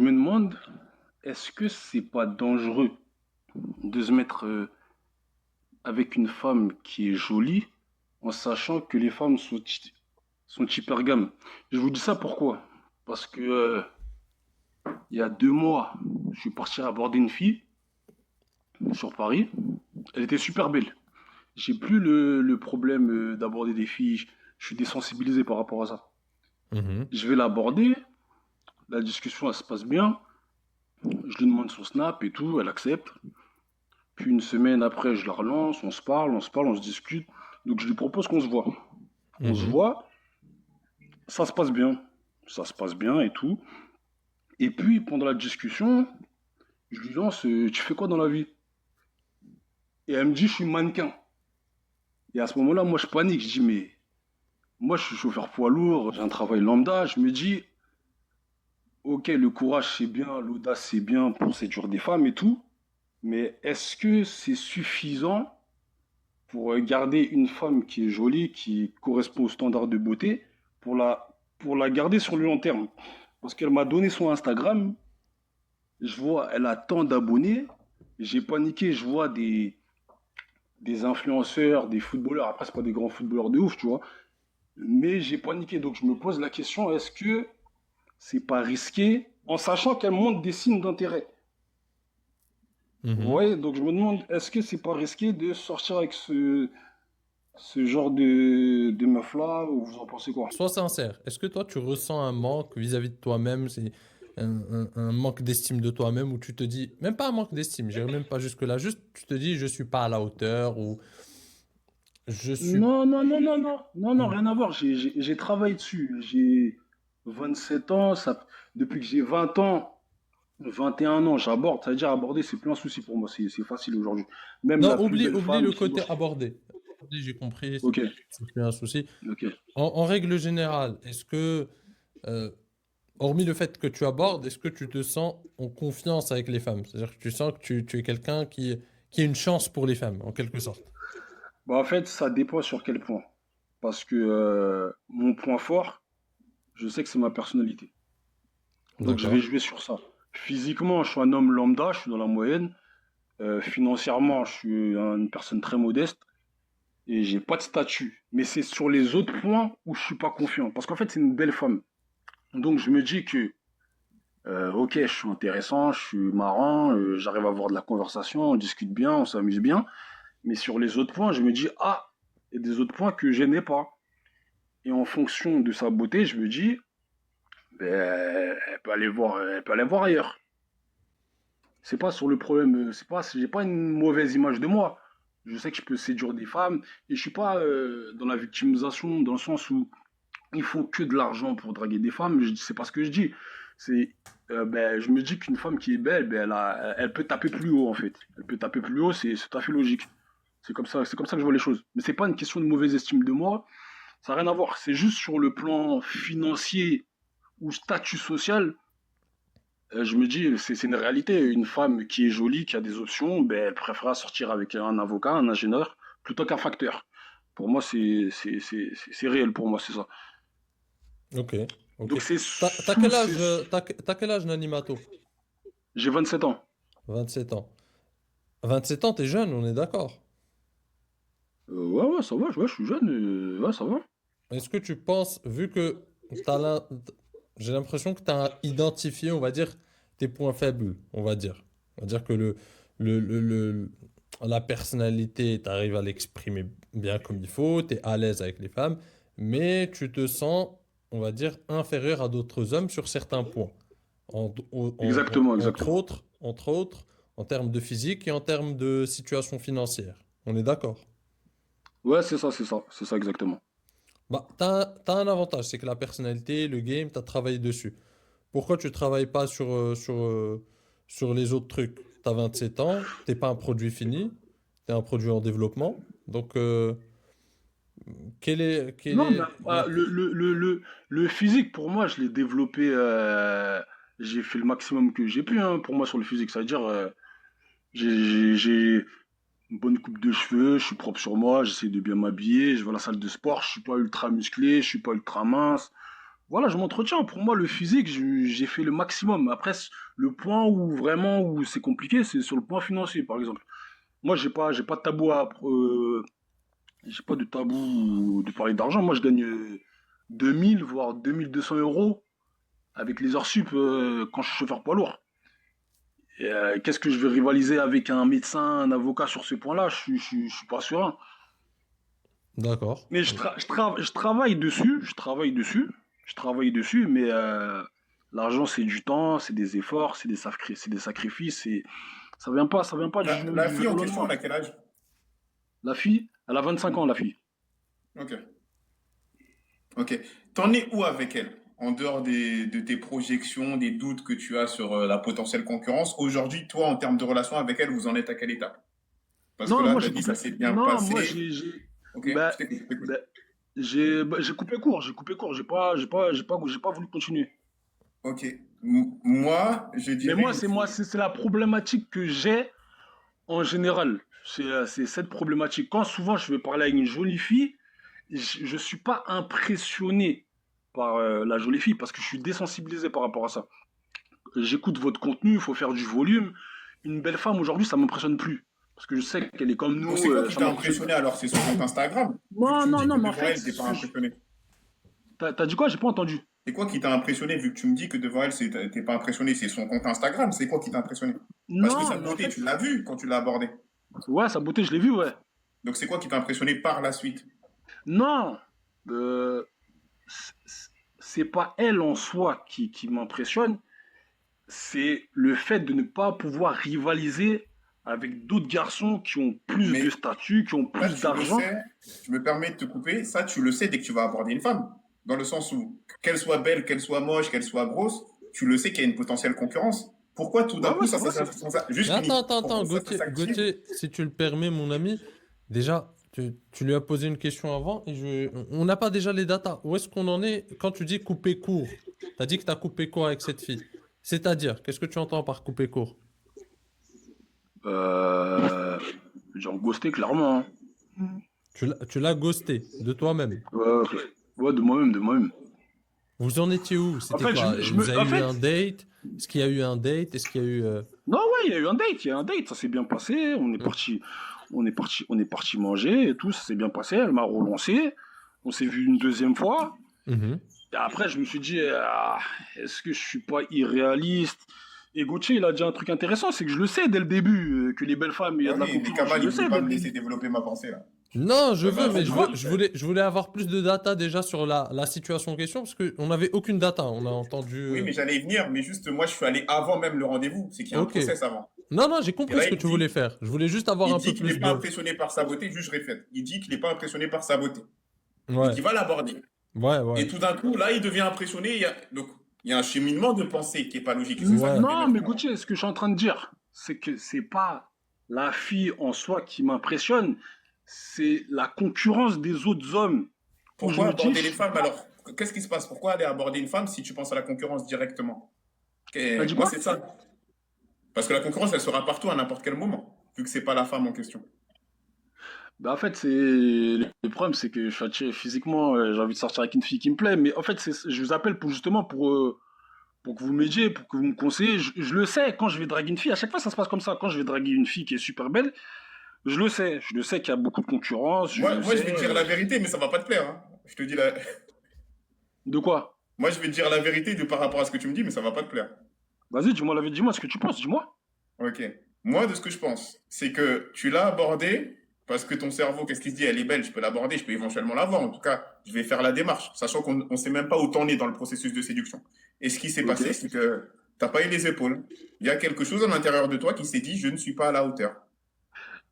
me demande, est-ce que c'est pas dangereux de se mettre avec une femme qui est jolie en sachant que les femmes sont hyper gamme? Je vous dis ça pourquoi? Parce que il y a 2 mois, je suis parti aborder une fille sur Paris. Elle était super belle. J'ai plus le problème d'aborder des filles. Je suis désensibilisé par rapport à ça. Mhm. Je vais l'aborder. La discussion, elle se passe bien. Je lui demande son snap et tout. Elle accepte. Puis une semaine après, je la relance. On se discute. Donc je lui propose qu'on se voit. On se Mhm. voit. Ça se passe bien. Ça se passe bien et tout. Et puis pendant la discussion, je lui lance tu fais quoi dans la vie? Et elle me dit je suis mannequin. Et à ce moment-là, moi je panique. Je dis mais moi je suis chauffeur poids lourd. J'ai un travail lambda. Je me dis ok, le courage c'est bien, l'audace c'est bien pour séduire des femmes et tout, mais est-ce que c'est suffisant pour garder une femme qui est jolie, qui correspond aux standards de beauté, pour la garder sur le long terme? Parce qu'elle m'a donné son Instagram, je vois, elle a tant d'abonnés, j'ai paniqué, je vois des influenceurs, des footballeurs, après c'est pas des grands footballeurs de ouf, tu vois, mais j'ai paniqué, donc je me pose la question, est-ce que c'est pas risqué, en sachant qu'elle montre des signes d'intérêt? Vous Mhm. voyez, donc je me demande, est-ce que c'est pas risqué de sortir avec ce genre de meuf-là, ou vous en pensez quoi? Sois sincère. Est-ce que toi, tu ressens un manque vis-à-vis de toi-même? C'est un manque d'estime de toi-même où tu te dis, même pas un manque d'estime, j'irai même pas jusque-là, juste tu te dis, je suis pas à la hauteur ou je suis. Non, non, non, non, non, non, non, Hmm. rien à voir. J'ai travaillé dessus. J'ai 27 ans, depuis que j'ai 20 ans, 21 ans, j'aborde. Ça veut dire aborder, c'est plus un souci pour moi. C'est facile aujourd'hui. Même Non, la plus belle oublie femme le qui côté bosse. abordé. J'ai compris, Ok, c'est plus un souci. ok. En règle générale, est-ce que, euh, hormis le fait que tu abordes, est-ce que tu te sens en confiance avec les femmes? C'est-à-dire que tu sens que tu es quelqu'un qui est une chance pour les femmes, en quelque sorte. Bah, en fait, ça dépend sur quel point. Parce que mon point fort, je sais que c'est ma personnalité. Donc je vais D'accord. jouer sur ça. Physiquement, je suis un homme lambda, je suis dans la moyenne. Financièrement, je suis une personne très modeste et j'ai pas de statut. Mais c'est sur les autres points où je suis pas confiant. Parce qu'en fait, c'est une belle femme. Donc je me dis que, ok, je suis intéressant, je suis marrant, j'arrive à avoir de la conversation, on discute bien, on s'amuse bien. Mais sur les autres points, je me dis, ah, il y a des autres points que je n'ai pas. Et en fonction de sa beauté, je me dis, ben, elle peut aller voir ailleurs. C'est pas sur le problème, j'ai pas une mauvaise image de moi. Je sais que je peux séduire des femmes et je suis pas dans la victimisation dans le sens où il faut que de l'argent pour draguer des femmes. C'est pas ce que je dis. Ben, je me dis qu'une femme qui est belle, ben, elle peut taper plus haut en fait. Elle peut taper plus haut, c'est tout à fait logique. C'est comme ça que je vois les choses. Mais c'est pas une question de mauvaise estime de moi. Ça n'a rien à voir. C'est juste sur le plan financier ou statut social. Je me dis, c'est une réalité. Une femme qui est jolie, qui a des options, ben, elle préférera sortir avec un avocat, un ingénieur, plutôt qu'un facteur. Pour moi, c'est réel pour moi, c'est ça. Ok, ok. Donc c'est T'as sous quel ces... âge, t'as quel âge, Nanimato? J'ai 27 ans. 27 ans. 27 ans, t'es jeune, on est d'accord. Ouais, ouais, ça va, ouais, je suis jeune, ouais, ça va. Est-ce que tu penses, vu que j'ai l'impression que tu as identifié, on va dire, tes points faibles, on va dire. On va dire que la personnalité, tu arrives à l'exprimer bien comme il faut, tu es à l'aise avec les femmes, mais tu te sens, on va dire, inférieur à d'autres hommes sur certains points. Exactement, exactement. Entre autres, en termes de physique et en termes de situation financière. On est d'accord? Ouais, c'est ça exactement. Bah, t'as un avantage, c'est que la personnalité, le game, t'as travaillé dessus. Pourquoi tu travailles pas sur les autres trucs? T'as 27 ans, t'es pas un produit fini, t'es un produit en développement. Donc, quel Non, mais est le physique, pour moi, je l'ai développé, j'ai fait le maximum que j'ai pu, hein, pour moi, sur le physique. C'est-à-dire, j'ai une bonne coupe de cheveux, je suis propre sur moi, j'essaie de bien m'habiller, je vais à la salle de sport, je suis pas ultra musclé, je suis pas ultra mince. Voilà, je m'entretiens. Pour moi, le physique, j'ai fait le maximum. Après, le point où vraiment où c'est compliqué, c'est sur le point financier, par exemple. Moi, j'ai pas de tabou j'ai pas de tabou de parler d'argent. Moi, je gagne 2000, voire 2200 € avec les heures sup quand je suis chauffeur poids lourd. Et, qu'est-ce que je vais rivaliser avec un médecin, un avocat sur ce point-là? Je suis pas sûr. D'accord. Mais je travaille dessus, je travaille dessus, mais l'argent c'est du temps, c'est des efforts, c'est des sacrifices, et ça vient pas La du fille en jour au question, lendemain. elle a quel âge? La fille, elle a 25 ans, la fille. Ok. Ok. T'en es où avec elle? En dehors de tes projections, des doutes que tu as sur la potentielle concurrence, aujourd'hui, toi, en termes de relation avec elle, vous en êtes à quelle étape? Parce que Non, là, moi tu as j'ai dit coupé. ça s'est bien Non, moi passé. Ok, je bah, t'écoute, je t'écoute. bah, j'ai coupé court, j'ai coupé court. J'ai pas voulu continuer. Ok. Moi, je Mais dirais une moi, chose. c'est la problématique que j'ai en général. C'est cette problématique. Quand souvent je vais parler avec une jolie fille, je suis pas impressionné par la jolie fille parce que je suis désensibilisé par rapport à ça. J'écoute votre contenu, il faut faire du volume. Une belle femme aujourd'hui, ça m'impressionne plus. Parce que je sais qu'elle est comme Donc, nous, c'est quoi qui ça t'a m'impressionne plus. impressionné alors? C'est son compte Instagram? Vu que Non, tu me non, dis non, que mais en devant fait, elle, t'es pas impressionné. t'as dit quoi? J'ai pas entendu. C'est quoi qui t'a impressionné vu que tu me dis que devant elle, t'es pas impressionné? C'est son compte Instagram. C'est quoi qui t'a impressionné? Parce que sa Non, mais en beauté, fait, tu l'as vue quand tu l'as abordée. ouais, sa beauté, je l'ai vue, ouais. Donc, c'est quoi qui t'a impressionné par la suite? Non, euh, c'est pas elle en soi qui m'impressionne, c'est le fait de ne pas pouvoir rivaliser avec d'autres garçons qui ont plus de Mais statut, qui ont ça, plus tu le d'argent. sais, je me permets de te couper, ça, tu le sais dès que tu vas aborder une femme. Dans le sens où, qu'elle soit belle, qu'elle soit moche, qu'elle soit grosse, tu le sais qu'il y a une potentielle concurrence. Pourquoi tout Ouais, d'un ouais, coup, c'est vrai, c'est juste Mais fini. attends, Pourquoi ça Gauthier, s'active? Gauthier, si tu le permets, mon ami, déjà, tu lui as posé une question avant et on n'a pas déjà les datas. Où est-ce qu'on en est quand tu dis couper court? Tu as dit que tu as coupé court avec cette fille. C'est-à-dire, qu'est-ce que tu entends par couper court? euh, genre ghosté clairement, hein. Tu l'as ghosté de toi-même. Ouais, ouais, ouais, de moi-même, de moi-même. Vous en étiez où? En C'était fait, quoi? Vous avez en eu fait, un date? Est-ce qu'il y a eu un date? Est-ce qu'il y a eu... non, ouais, il y a eu un date, il y a eu un date, ça s'est bien passé. On est parti manger et tout, ça s'est bien passé. Elle m'a relancé, on s'est vu une deuxième fois. Mhm. Et après, je me suis dit, ah, est-ce que je suis pas irréaliste? Et Gauthier, il a dit un truc intéressant, c'est que je le sais dès le début, que les belles femmes, il y a Ah de la oui, mais concurrence. Je Kamal, il le voulait sais pas dès le me laisser début. développer ma pensée, là. Non, je Ouais, veux, bah, mais T'as dit quoi? je voulais avoir plus de data déjà sur la situation en question parce qu'on n'avait aucune data. On a entendu. oui, mais j'allais y venir, mais juste, moi, je suis allé avant même le rendez-vous. C'est qu'il y a un Ok. process avant. Non, j'ai Et compris là, ce que tu voulais faire. Je voulais juste avoir il un dit peu qu'il n'est plus pas de. impressionné par sa beauté, juste je répète. Il dit qu'il n'est pas impressionné par sa beauté et Ouais, qu'il va l'aborder. ouais. Et tout d'un coup, là, il devient impressionné. Donc, il y a un cheminement de pensée qui n'est pas logique. Et c'est ça que je Ouais. voulais Non, mettre mais en avant. Gauthier, ce que je suis en train de dire, c'est que c'est pas la fille en soi qui m'impressionne, c'est la concurrence des autres hommes. Où je Pourquoi me dis, aborder les femmes alors? Qu'est-ce qui se passe? Pourquoi aller aborder une femme si tu penses à la concurrence directement? t'as dit Moi, quoi? c'est ça. Parce que la concurrence, elle sera partout à n'importe quel moment, vu que c'est pas la femme en question. Bah, en fait, le problème, c'est que je suis attiré physiquement, j'ai envie de sortir avec une fille qui me plaît, mais en fait, je vous appelle pour justement pour que vous m'aidiez, pour que vous me conseillez. Je le sais, quand je vais draguer une fille, à chaque fois ça se passe comme ça. Quand je vais draguer une fille qui est super belle, je le sais qu'il y a beaucoup de concurrence, je le Moi, je sais. vais te dire la vérité, mais ça va pas te plaire, hein. Je te dis la... De quoi? Moi, je vais te dire la vérité par rapport à ce que tu me dis, mais ça va pas te plaire. Vas-y, dis-moi ce que tu penses, dis-moi. Ok. Moi, de ce que je pense, c'est que tu l'as abordée parce que ton cerveau, qu'est-ce qu'il se dit? Elle est belle, je peux l'aborder, je peux éventuellement la voir. En tout cas, je vais faire la démarche, sachant qu'on ne sait même pas où t'en es dans le processus de séduction. Et ce qui s'est Ok. passé, c'est que t'as pas eu les épaules. Il y a quelque chose à l'intérieur de toi qui s'est dit, je ne suis pas à la hauteur.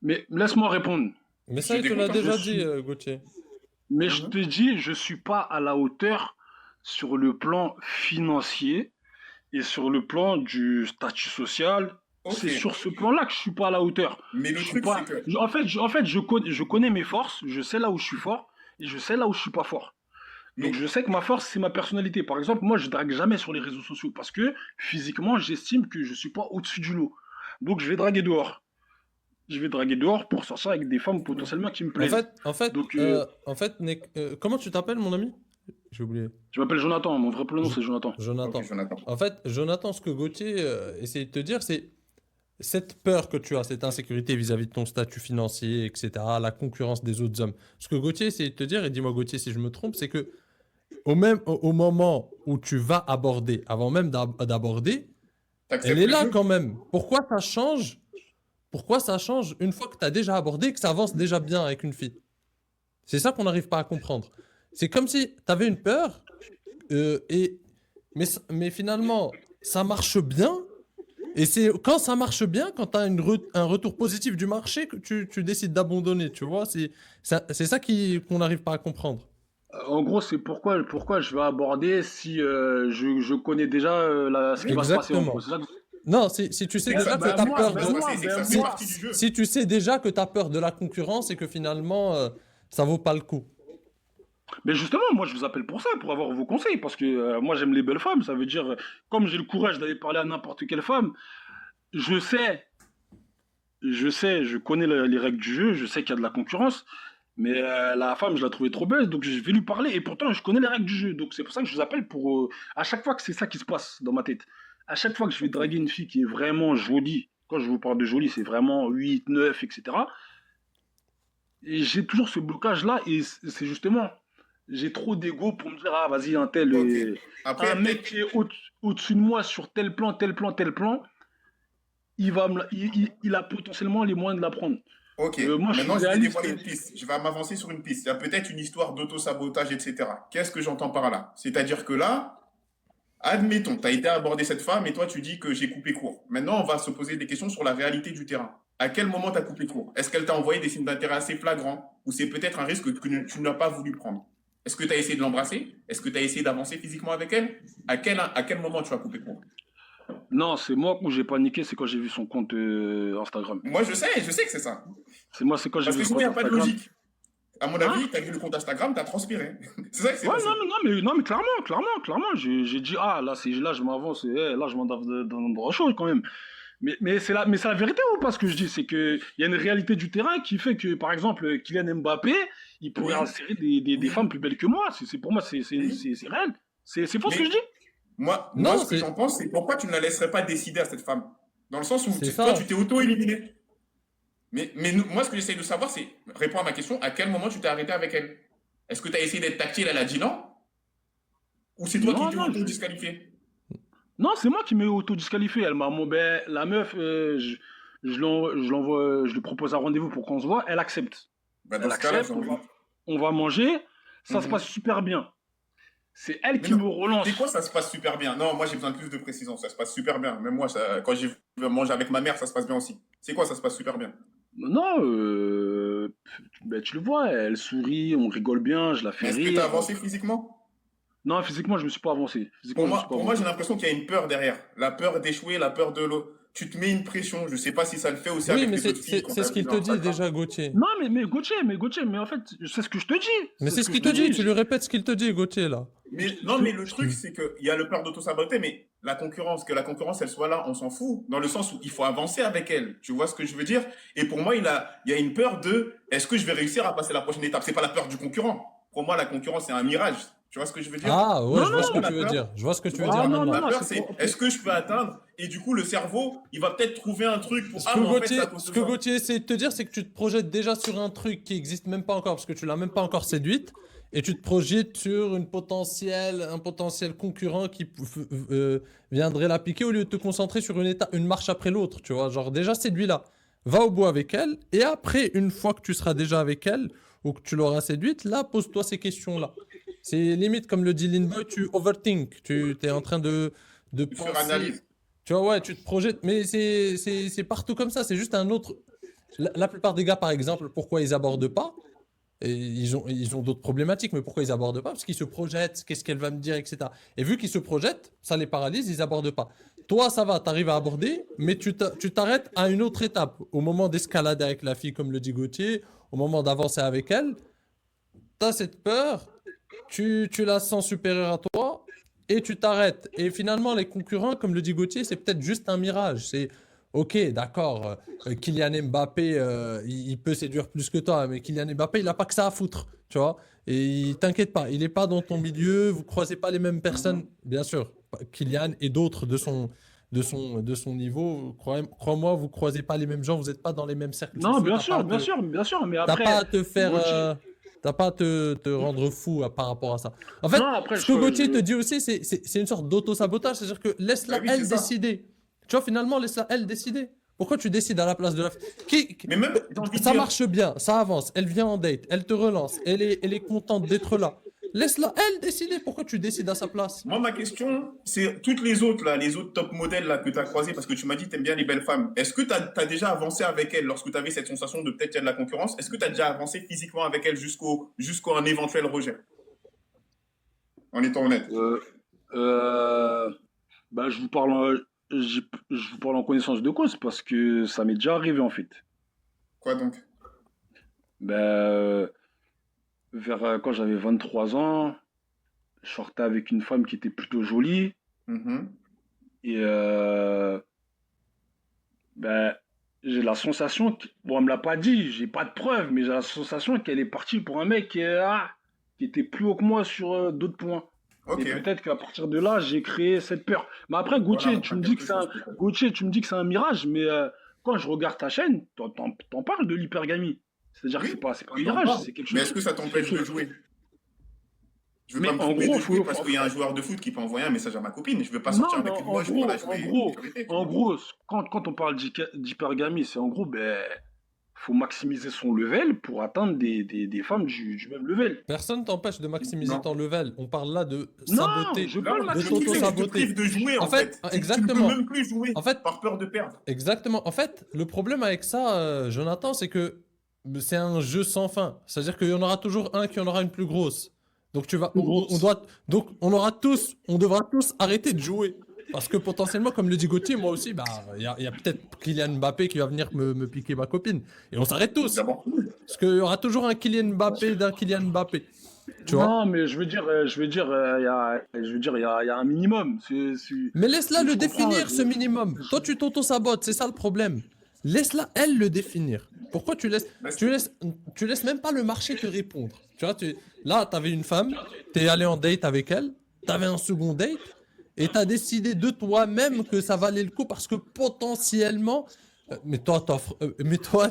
Mais laisse-moi répondre. Mais ça, Je il te t'écoute, l'a hein. Je déjà dit, suis, Gauthier. mais je Mhm. te dis, je suis pas à la hauteur sur le plan financier et sur le plan du statut social. Ok. C'est sur ce plan-là que je suis pas à la hauteur. Mais Je le suis truc, c'est pas. que, En fait, je connais mes forces. Je sais là où je suis fort et je sais là où je suis pas fort. Donc mais je sais que ma force c'est ma personnalité. Par exemple, moi je drague jamais sur les réseaux sociaux parce que physiquement j'estime que je suis pas au-dessus du lot. Donc je vais draguer dehors. Je vais draguer dehors pour sortir avec des femmes potentiellement qui me plaisent. En fait, Donc comment tu t'appelles, mon ami? J'ai oublié. Je m'appelle Jonathan, mon vrai prénom Jo- c'est Jonathan. Jonathan. Ok, Jonathan. En fait, Jonathan, ce que Gauthier essaye de te dire, c'est cette peur que tu as, cette insécurité vis-à-vis de ton statut financier, etc., la concurrence des autres hommes. Ce que Gauthier essaye de te dire, et dis-moi Gauthier si je me trompe, c'est que au moment où tu vas aborder, avant même d'aborder, elle T'acceptes est le là jeu? quand même. Pourquoi ça change? Pourquoi ça change une fois que tu as déjà abordé et que ça avance déjà bien avec une fille? C'est ça qu'on n'arrive pas à comprendre. C'est comme si tu avais une peur, et, mais finalement, ça marche bien. Et c'est quand ça marche bien, quand tu as un retour positif du marché, que tu décides d'abandonner, tu vois. C'est ça qu'on n'arrive pas à comprendre. En gros, c'est pourquoi je vais aborder si je connais déjà ce qui va se passer en gros. Exactement. C'est ça Non, si tu sais C'est que ça, déjà que bah, tu as c'est que moi, ça peur va ben se de... moi, passer, c'est que ça ben fait Si, moi. partie du jeu. si tu sais déjà que tu as peur de la concurrence et que finalement, ça vaut pas le coup. Mais justement, moi je vous appelle pour ça, pour avoir vos conseils, parce que moi j'aime les belles femmes. Ça veut dire, comme j'ai le courage d'aller parler à n'importe quelle femme, je sais, je connais les règles du jeu, je sais qu'il y a de la concurrence, mais la femme, je la trouvais trop belle, donc je vais lui parler, et pourtant je connais les règles du jeu, donc c'est pour ça que je vous appelle pour... à chaque fois que c'est ça qui se passe dans ma tête, à chaque fois que je vais draguer une fille qui est vraiment jolie, quand je vous parle de jolie, c'est vraiment 8, 9, etc. Et j'ai toujours ce blocage-là, et c'est justement, j'ai trop d'ego pour me dire, ah vas-y, un tel, Ok. Après, un mec qui est au-dessus de moi sur tel plan, tel plan, tel plan, il a potentiellement les moyens de la prendre. ok. Moi, je suis Maintenant, je vais réaliste. dévoiler une piste. Je vais m'avancer sur une piste. Il y a peut-être une histoire d'auto-sabotage, etc. Qu'est-ce que j'entends par là? C'est-à-dire que là, admettons, tu as été aborder cette femme et toi, tu dis que j'ai coupé court. Maintenant, on va se poser des questions sur la réalité du terrain. À quel moment tu as coupé court? Est-ce qu'elle t'a envoyé des signes d'intérêt assez flagrants? Ou c'est peut-être un risque que tu n'as pas voulu prendre? Est-ce que tu as essayé de l'embrasser? Est-ce que tu as essayé d'avancer physiquement avec elle? À quel moment tu as coupé court? Non, c'est moi où j'ai paniqué, c'est quand j'ai vu son compte Instagram. Moi, je sais que c'est ça. C'est quand j'ai Parce vu que le sinon, il compte n'y a pas de Instagram. logique. À mon Hein? avis, tu as vu le compte Instagram, tu as transpiré. C'est ça qui s'est Ouais, passé. non, mais clairement, j'ai dit, ah, là, je m'avance, là, je m'endors dans l'endroit chaud quand même. Mais c'est la vérité ou pas ce que je dis? C'est qu'il y a une réalité du terrain qui fait que, par exemple, Kylian Mbappé, il pourrait Oui, insérer des femmes oui, plus belles que moi. Pour moi, oui. c'est réel. C'est faux ce que je Mais dis? moi, Non, ce que j'en pense, c'est pourquoi tu ne la laisserais pas décider à cette femme? Dans le sens où c'est toi, tu ça. t'es auto-éliminé. Mais moi, ce que j'essaie de savoir, c'est répondre à ma question, à quel moment tu t'es arrêté avec elle? Est-ce que tu as essayé d'être tactile, elle a dit non? Ou c'est toi qui Non, t'es non, auto-disqualifié? non, c'est moi qui m'ai auto-disqualifié. Elle m'a ben, la meuf, je lui propose un rendez-vous pour qu'on se voit. Elle accepte. Bah, dans Elle ce cas-là, j'ai accepte, envie. on va manger. Ça se passe Mhm. super bien. C'est elle Mais qui non, me c'est quoi, relance. ça se passe super bien? Non, moi, j'ai besoin de plus de précision. Ça se passe super bien. Même moi, quand j'ai mange avec ma mère, ça se passe bien aussi. C'est quoi, ça se passe super bien? Non, ben, tu le vois, elle sourit, on rigole bien, je la fais Mais est-ce que tu as rire. avancé physiquement? Non, physiquement, je me suis pas avancé. Pour Physiquement, je me suis moi, pas pour moi, avancé. j'ai l'impression qu'il y a une peur derrière. La peur d'échouer, la peur de l'eau. Tu te mets une pression. Je sais pas si ça le fait aussi Oui, avec mais les autres filles quand tu c'est as ce vu qu'il sur te dit Instagram. déjà, Gauthier. Non, mais en fait, c'est ce que je te dis. Mais C'est c'est ce ce que je qu'il te te dit, dis. tu lui répètes ce qu'il te dit, Gauthier, là. Mais Je non, te- mais le je truc, te- c'est qu'il y a le peur d'auto-saboter, mais que la concurrence, elle soit là, on s'en fout. Dans le sens où il faut avancer avec elle. Tu vois ce que je veux dire? Et pour moi, il y a une peur de est-ce que je vais réussir à passer la prochaine étape? C'est pas la peur du concurrent. Pour moi, la concurrence, c'est un mirage. Tu vois ce que je veux dire? Ah, ouais, Non, je vois ce que Vraiment, non, la tu veux peur, dire. Je vois ce que tu tu veux vois, dire ah non, non, la maintenant. non, peur, c'est c'est pour... est-ce que je peux atteindre? Et du coup, le cerveau, il va peut-être trouver un truc pour, Ce ah, que mais en fait, c'est à cause Ce de que ça. Gauthier essaie de te dire, c'est que tu te projettes déjà sur un truc qui existe même pas encore, parce que tu l'as même pas encore séduite, et tu te projettes sur un potentiel concurrent qui viendrait la piquer au lieu de te concentrer sur une marche après l'autre, tu vois. Genre, déjà séduis-la. Va au bout avec elle, et après, une fois que tu seras déjà avec elle, ou que tu l'auras séduite, là, pose-toi ces questions-là. C'est limite, comme le dit Linboy, tu overthink, tu es en train de Tu penser. suranalyses. Tu vois, ouais, tu te projettes, mais c'est partout comme ça, c'est juste un autre. La plupart des gars, par exemple, pourquoi ils abordent pas? Et ils ont d'autres problématiques, mais pourquoi ils abordent pas? Parce qu'ils se projettent, qu'est-ce qu'elle va me dire, etc. Et vu qu'ils se projettent, ça les paralyse, ils abordent pas. Toi, ça va, tu arrives à aborder, mais tu t'arrêtes à une autre étape. Au moment d'escalader avec la fille, comme le dit Gauthier, au moment d'avancer avec elle, tu as cette peur, tu la sens supérieure à toi et tu t'arrêtes. Et finalement, les concurrents, comme le dit Gauthier, c'est peut-être juste un mirage. C'est ok, d'accord, Kylian Mbappé, il peut séduire plus que toi, mais Kylian Mbappé, il n'a pas que ça à foutre, tu vois. Et t'inquiète pas, il est pas dans ton milieu, vous croisez pas les mêmes personnes, bien sûr. Kylian et d'autres de son niveau, crois-moi, vous croisez pas les mêmes gens, vous n'êtes pas dans les mêmes cercles Non, sociaux. bien sûr, bien sûr, bien sûr. Mais T'as pas après, à te faire, Gauthier. t'as pas à te rendre fou par rapport à ça. En fait, Non, après, ce que Gauthier te dit aussi, c'est une sorte d'auto-sabotage, c'est-à-dire que laisse-la Bah oui, c'est elle ça. décider. Tu vois, finalement, laisse-la elle décider. Pourquoi tu décides à la place de la Mais même, j'ai envie de Ça dire, marche bien, ça avance, elle vient en date, elle te relance, elle est contente d'être là. Laisse-la elle décider. Pourquoi tu décides à sa place? moi, ma question, c'est toutes les autres, là, les autres top modèles là, que tu as croisés, parce que tu m'as dit que tu aimes bien les belles femmes. Est-ce que tu as déjà avancé avec elles lorsque tu avais cette sensation de peut-être qu'il y a de la concurrence? Est-ce que tu as déjà avancé physiquement avec elles jusqu'à un éventuel rejet? En étant honnête. Euh, euh, bah, je vous parle en connaissance de cause parce que ça m'est déjà arrivé en fait. Quoi donc? Ben, quand j'avais 23 ans, je sortais avec une femme qui était plutôt jolie Mhm. et ben, j'ai la sensation, bon, elle me l'a pas dit, j'ai pas de preuves, mais j'ai la sensation qu'elle est partie pour un mec qui était plus haut que moi sur d'autres points. Et Ok. peut-être qu'à partir de là, j'ai créé cette peur. Mais après, Voilà, donc, t'as quelque chose peut-être. Gauthier, tu me dis que c'est un mirage, mais quand je regarde ta chaîne, t'en parles de l'hypergamie. C'est-à-dire que Oui, c'est pas un oui, j'en mirage, parle. c'est quelque Mais chose. est-ce que ça C'est quelque t'empêche de chose. jouer? Je veux pas Mais me en tromper gros, de jouer parce qu'il y a un joueur de foot qui peut envoyer un message à ma copine. Je veux pas sortir non, mais avec moi, voilà, je vais en gros, quand on parle d'hypergamie, c'est en gros, ben, faut maximiser son level pour atteindre des femmes du même level. Personne t'empêche de maximiser Non. ton level. On parle là de Non, saboter, je veux Là, pas le de le truc, c'est que tu te s'auto-saboter. prives de jouer, En en fait, fait. Tu ne peux exactement. même plus jouer En fait, par peur de perdre. exactement. En fait, le problème avec ça, Jonathan, c'est que c'est un jeu sans fin. C'est-à-dire qu'il y en aura toujours un qui en aura une plus grosse. Donc tu vas, Plus on grosse. doit, donc on devra tous arrêter de jouer. Parce que potentiellement, comme le dit Gauthier, moi aussi, bah, il y a peut-être Kylian Mbappé qui va venir me piquer ma copine. Et on s'arrête tous. D'abord. Parce qu'il y aura toujours un Kylian Mbappé d'un Kylian Mbappé. Tu vois? Non, mais il y a un minimum. Mais laisse-la le Je comprends. définir, ce minimum. Toi, tu t'auto-sabotes, c'est ça le problème. Laisse-la, elle, le définir. Pourquoi tu laisses même pas le marché te répondre. Tu vois, là, t'avais une femme, t'es allé en date avec elle, t'avais un second date, et t'as décidé de toi-même que ça valait le coup parce que potentiellement, mais toi,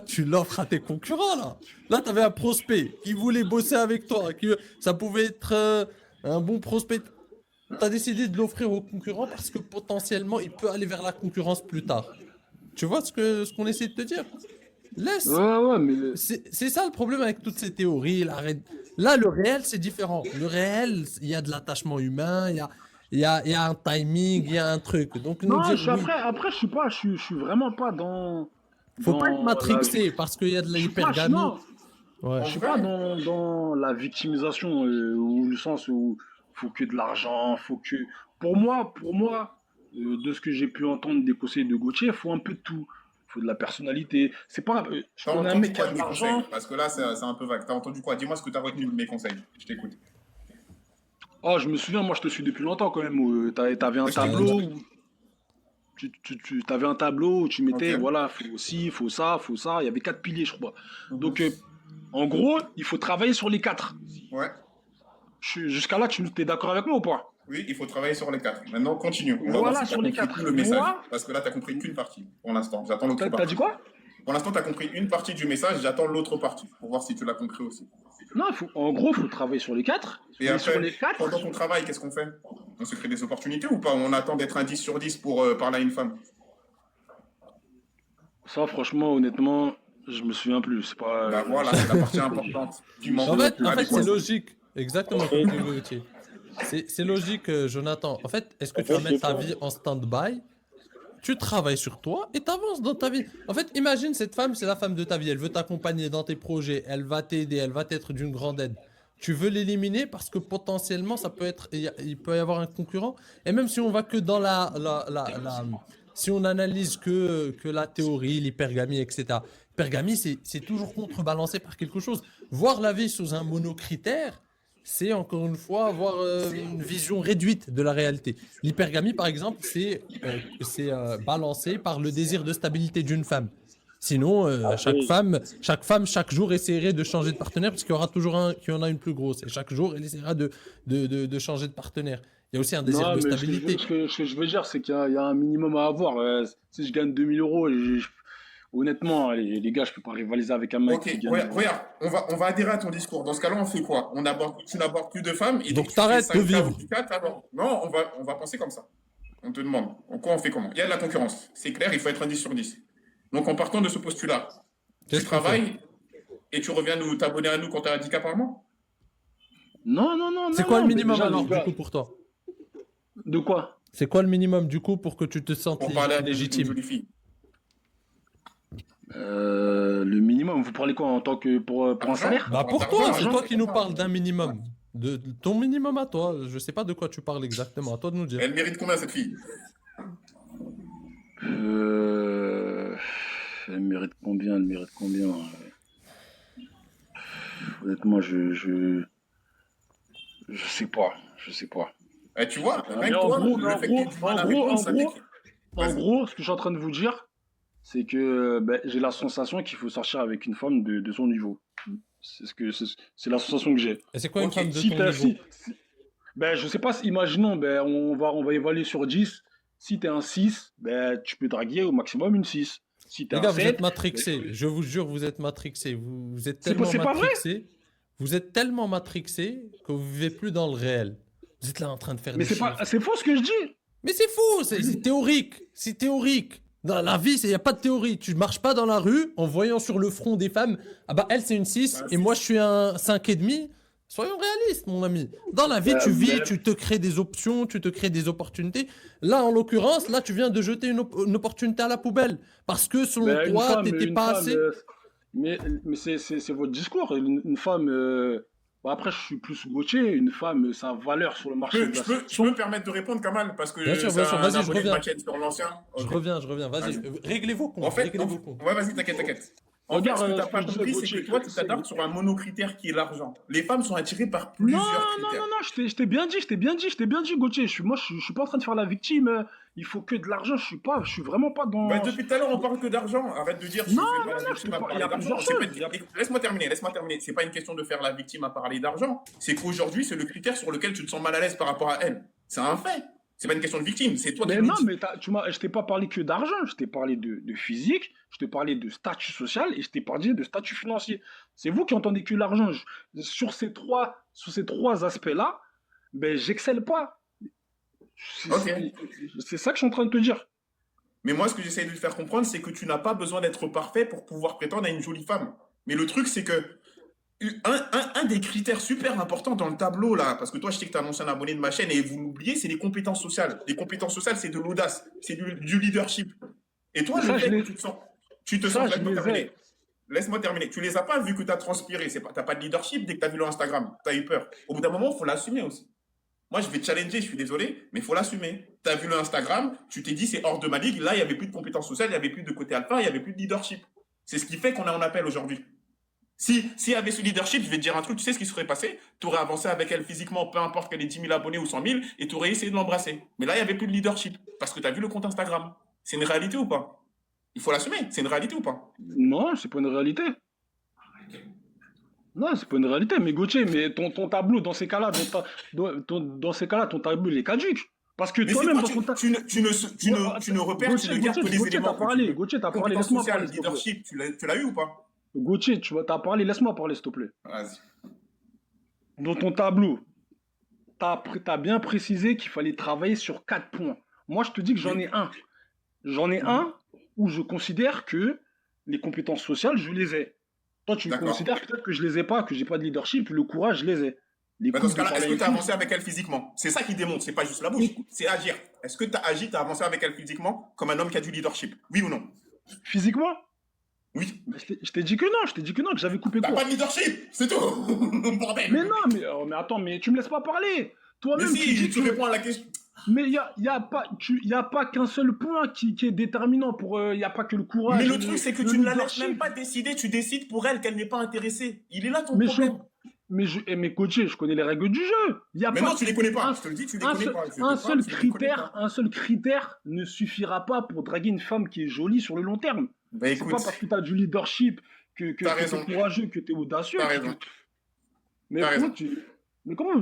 tu l'offres à tes concurrents, là. Là, t'avais un prospect qui voulait bosser avec toi, ça pouvait être un bon prospect. T'as décidé de l'offrir aux concurrents parce que potentiellement, il peut aller vers la concurrence plus tard. Tu vois ce qu'on essaie de te dire? Laisse. Ouais, ouais, mais C'est ça le problème avec toutes ces théories. Là, le réel, c'est différent. Le réel, il y a de l'attachement humain, il y a un timing, il y a un truc. Donc, nous non, dire oui, je suis vraiment pas faut pas être dans la, matrixé parce qu'il y a de je suis pas, l'hypergamie. non, Ouais. En je suis pas vrai, dans la victimisation ou le sens où faut que de l'argent, faut que, pour moi, de ce que j'ai pu entendre des conseils de Gauthier, faut un peu de tout. Faut de la personnalité. C'est pas, je t'as connais un entendu mec qui quoi a de de mes conseils? l'argent. Parce que là, c'est un peu vague. T'as entendu quoi? Dis-moi ce que t'as retenu de mes conseils. Je t'écoute. Oh, je me souviens, moi je te suis depuis longtemps quand même. Où t'avais un Je t'écoute. tableau où t'avais un tableau où tu mettais, Ok. voilà, faut ci, faut ça, faut ça. Il y avait 4 piliers, je crois. Mhm. Donc, en gros, il faut travailler sur les 4. Ouais. Jusqu'à là, tu es d'accord avec moi ou pas? Oui, il faut travailler sur les 4. Maintenant, continue. On va voir Voilà, si tu as sur les compris 4. tout le message. Moi, Parce que là, tu n'as compris qu'une partie pour l'instant. J'attends l'autre t'as dit partie. quoi? Pour l'instant, tu as compris une partie du message. J'attends l'autre partie pour voir si tu l'as compris aussi. Non, en gros, il faut travailler sur les 4. Et Mais sur après, les 4, pendant ton travail, qu'est-ce qu'on fait? On se crée des opportunités ou pas? On attend d'être un 10 sur 10 pour parler à une femme? ça, franchement, honnêtement, je me souviens plus. C'est pas. Bah voilà, c'est la partie importante. Tu Je me mens. En souviens fait, plus. en Allez, fait, c'est quoi? logique. Exactement comme dit Gauthier. C'est logique, Jonathan. En fait, est-ce que tu vas mettre ta vie en stand-by? Tu travailles sur toi et t'avances dans ta vie. En fait, imagine cette femme, c'est la femme de ta vie. Elle veut t'accompagner dans tes projets. Elle va t'aider. Elle va t'être d'une grande aide. Tu veux l'éliminer parce que potentiellement, ça peut être, il peut y avoir un concurrent. Et même si on va que dans si on analyse que la théorie, l'hypergamie, etc. L'hypergamie, c'est toujours contrebalancé par quelque chose. Voir la vie sous un monocritère, c'est encore une fois avoir une vision réduite de la réalité. L'hypergamie, par exemple, c'est balancé par le désir de stabilité d'une femme. Sinon, Après, chaque jour essaierait de changer de partenaire parce qu'il y aura toujours un qui en a une plus grosse. Et chaque jour, elle essaiera de changer de partenaire. Il y a aussi un désir non, de mais stabilité. ce que je veux dire, c'est qu'il y a un minimum à avoir. Si je gagne 2000 euros, honnêtement, les gars, je peux pas rivaliser avec un mec Ok, qui gagne. regarde, on va adhérer à ton discours. Dans ce cas-là, on fait quoi? Tu n'abordes plus de femmes et dès que Donc tu fais t'arrêtes de 5 cas ou vivre. 10 cas, t'abordes. Non, on va penser comme ça. On te demande. En quoi on fait comment? Il y a de la concurrence. C'est clair, il faut être un 10 sur 10. Donc, en partant de ce postulat, tu Qu'est-ce qu'on fait? travailles et tu reviens nous t'abonner à nous quand tu as 10 cas par mois? Non, non, non, C'est non, quoi le non, mais minimum déjà, alors, les du gars, coup, pour toi? de quoi? C'est quoi le minimum, du coup, pour que tu te sentes Pour parler à une légitime? jolie fille. Le minimum, vous parlez quoi en tant que pour un Argent? salaire? Bah En pour d'argent, toi, c'est argent, toi c'est qui nous ça. parles d'un minimum. De ton minimum à toi. Je sais pas de quoi tu parles exactement. À toi de nous dire. Elle mérite combien cette fille? Euh, Elle mérite combien? Elle mérite combien? Honnêtement, je sais pas. Je sais pas. Eh, tu vois, Mais rien que en toi, gros, le fait que tu aies du mal à répondre, ça décrit. en Vas-y. gros, ce que je suis en train de vous dire, c'est que ben, j'ai la sensation qu'il faut sortir avec une femme de son niveau. C'est la sensation que j'ai. Et c'est quoi une Ok, femme de Si ton t'as, niveau? ben, je sais pas, imaginons, ben, on va évaluer sur 10. Si t'es un 6, ben, tu peux draguer au maximum une 6. Si t'es Les un gars, vous êtes 7, matrixés. Je vous jure, vous êtes matrixés. Vous êtes c'est tellement pas vrai. matrixés. Vous êtes tellement matrixés que vous vivez plus dans le réel. Vous êtes là en train de faire Mais des chiffres. c'est faux ce que je dis. Mais c'est fou, c'est théorique. C'est théorique. Dans la vie, il n'y a pas de théorie. Tu marches pas dans la rue en voyant sur le front des femmes, ah bah elle c'est une 6 Bah, et moi je suis un 5,5. Soyons réalistes, mon ami. Dans la vie, Ben, tu vis, ben, tu te crées des options, tu te crées des opportunités. Là, en l'occurrence, là, tu viens de jeter une opportunité à la poubelle. Parce que selon ben, toi, t'étais une pas femme, assez. mais c'est votre discours. Une femme, bon, après je suis plus Gauthier, une femme, sa valeur sur le marché de la Je séduction. peux me permettre de répondre, Kamal, parce Bien que sûr, c'est un vas-y, je abonné de reviens. ma chaîne sur l'ancien. Je Ok. reviens, vas-y. Vas-y. Réglez vos comptes, En fait, réglez vos comptes. ouais, vas-y, t'inquiète. En fait, Regarde ce que tu n'as ce que pas je disais, compris, c'est Gauthier. que toi, tu t'adaptes sur un monocritère qui est l'argent. Les femmes sont attirées par Non, plusieurs non, critères. non, non, je t'ai bien dit, Gauthier. Je suis pas en train de faire la victime. Il faut que de l'argent. Je suis vraiment pas Bah, dans. depuis tout à l'heure, on parle que d'argent. Arrête de dire je Non, fais pas non, la non, victime à il y parler a d'argent. plusieurs C'est pas choses. Laisse-moi terminer. C'est pas une question de faire la victime à parler d'argent. C'est qu'aujourd'hui, c'est le critère sur lequel tu te sens mal à l'aise par rapport à elle. C'est un fait. C'est pas une question de victime. C'est toi qui Mais nous non, dis. mais je t'ai pas parlé que d'argent. Je t'ai parlé de physique, je t'ai parlé de statut social et je t'ai parlé de statut financier. C'est vous qui entendez que l'argent. Sur ces trois aspects-là, ben, j'excelle pas. Ok. C'est ça que je suis en train de te dire. Mais moi, ce que j'essaie de te faire comprendre, c'est que tu n'as pas besoin d'être parfait pour pouvoir prétendre à une jolie femme. Mais le truc, c'est que un des critères super importants dans le tableau, là, parce que toi, je sais que tu es un ancien abonné de ma chaîne et vous l'oubliez, c'est les compétences sociales. Les compétences sociales, c'est de l'audace, c'est du leadership. Et toi, Ça, le je fait les, que tu te ça, sens, je les ai. laisse-moi terminer. Tu les as pas vu que tu as transpiré. Tu n'as pas de leadership dès que tu as vu leur Instagram. Tu as eu peur. Au bout d'un moment, il faut l'assumer aussi. Moi, je vais te challenger, je suis désolé, mais il faut l'assumer. Tu as vu le Instagram, tu t'es dit c'est hors de ma ligue. Là, il n'y avait plus de compétences sociales, il n'y avait plus de côté alpha, il n'y avait plus de leadership. C'est ce qui fait qu'on est en appel aujourd'hui. S'il y avait ce leadership, je vais te dire un truc, tu sais ce qui serait passé? Tu aurais avancé avec elle physiquement, peu importe qu'elle ait 10 000 abonnés ou 100 000, et tu aurais essayé de l'embrasser. Mais là, il n'y avait plus de leadership, parce que tu as vu le compte Instagram. C'est une réalité ou pas? Il faut l'assumer, c'est une réalité ou pas? Non, c'est pas une réalité. Non, c'est pas une réalité. Mais Gauthier, mais ton tableau, dans ces cas-là, dans ces cas-là, ton tableau, il est caduque. Parce que Mais c'est toi-même, quoi? dans ton tableau. Tu ne repères, tu ne gardes que les éléments. Gauthier, t'as parlé, Compétences laisse-moi sociales, parler, s'il te plaît. leadership, tu l'as eu ou pas? Gauthier, t'as parlé, laisse-moi parler, s'il te plaît. Vas-y. Dans ton tableau, t'as bien précisé qu'il fallait travailler sur 4 points. Moi, je te dis que j'en ai un. J'en ai un où je considère que les compétences sociales, je les ai. Toi, tu D'accord. considères peut-être que je les ai pas, que j'ai pas de leadership, le courage, je les ai. Les Bah, dans couilles ce de cas-là, parler est-ce que avec tu as lui, avancé avec elle physiquement? C'est ça qui démontre, c'est pas juste la bouche, c'est agir. Est-ce que tu as agi, tu as avancé avec elle physiquement comme un homme qui a du leadership? Oui ou non? physiquement, Oui. mais je t'ai dit que non, que j'avais coupé T'as court. pas de leadership, c'est tout. Bordel. Mais non, mais attends, mais tu me laisses pas parler. Mais Toi-même, tu si, dis tu que. réponds à la question. Mais il y a pas qu'un seul point qui est déterminant pour. Il n'y a pas que le courage. Mais le truc, c'est que le tu ne la laisses leadership. même pas décider, tu décides pour elle qu'elle n'est pas intéressée. Il est là ton Mais problème. mais Gauthier, je connais les règles du jeu. Il y a Mais pas non, tu les connais pas. un, Je te le dis, tu les un connais seul, pas. Je te un parle, seul tu les connais critère, pas. un seul critère ne suffira pas pour draguer une femme qui est jolie sur le long terme. Bah C'est pas écoute, parce que tu as du leadership que t'as tu es raison, courageux, que tu es audacieux. t'as raison, Mais t'as comment raison. tu. Mais comment.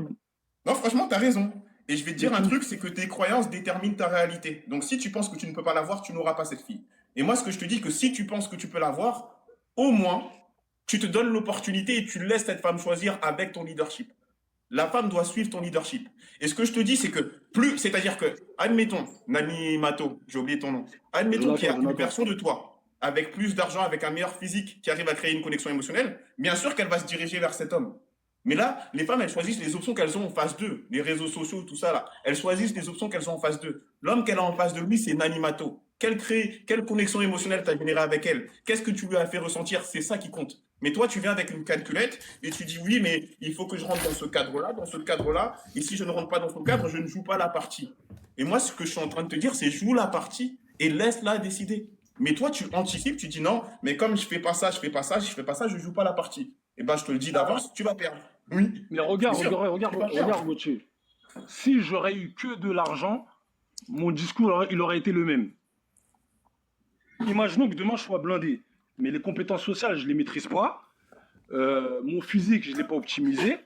Non, franchement, t'as raison. Et je vais te Mais dire un tu. truc, c'est que tes croyances déterminent ta réalité. Donc si tu penses que tu ne peux pas l'avoir, tu n'auras pas cette fille. Et moi, ce que je te dis, que si tu penses que tu peux l'avoir, au moins, tu te donnes l'opportunité et tu laisses cette femme choisir avec ton leadership. La femme doit suivre ton leadership. Et ce que je te dis, c'est que c'est-à-dire que, admettons, Nani Mato, j'ai oublié ton nom, admettons qu'il y Jonathan, a une Jonathan. version de toi, avec plus d'argent, avec un meilleur physique, qui arrive à créer une connexion émotionnelle, bien sûr qu'elle va se diriger vers cet homme. Mais là, les femmes, elles choisissent les options qu'elles ont en face d'eux, les réseaux sociaux, tout ça là. Elles choisissent les options qu'elles ont en face d'eux. L'homme qu'elle a en face de lui, c'est Nani Mato. Quelle connexion émotionnelle t'as généré avec elle? Qu'est-ce que tu lui as fait ressentir? C'est ça qui compte. Mais toi, tu viens avec une calculette et tu dis oui, mais il faut que je rentre dans ce cadre-là, et si je ne rentre pas dans ce cadre, je ne joue pas la partie. Et moi, ce que je suis en train de te dire, c'est joue la partie et laisse-la décider. Mais toi, tu anticipes, tu dis non, mais comme je fais pas ça, je fais pas ça, je fais pas ça, je joue pas la partie. Et ben, je te le dis d'avance, tu vas perdre. Oui, Mais bien regarde, sûr, regarde, tu vas perdre. regarde, Gauthier. Si j'aurais eu que de l'argent, mon discours, il aurait été le même. Imaginons que demain je sois blindé, mais les compétences sociales, je les maîtrise pas. Mon physique, je l'ai pas optimisé.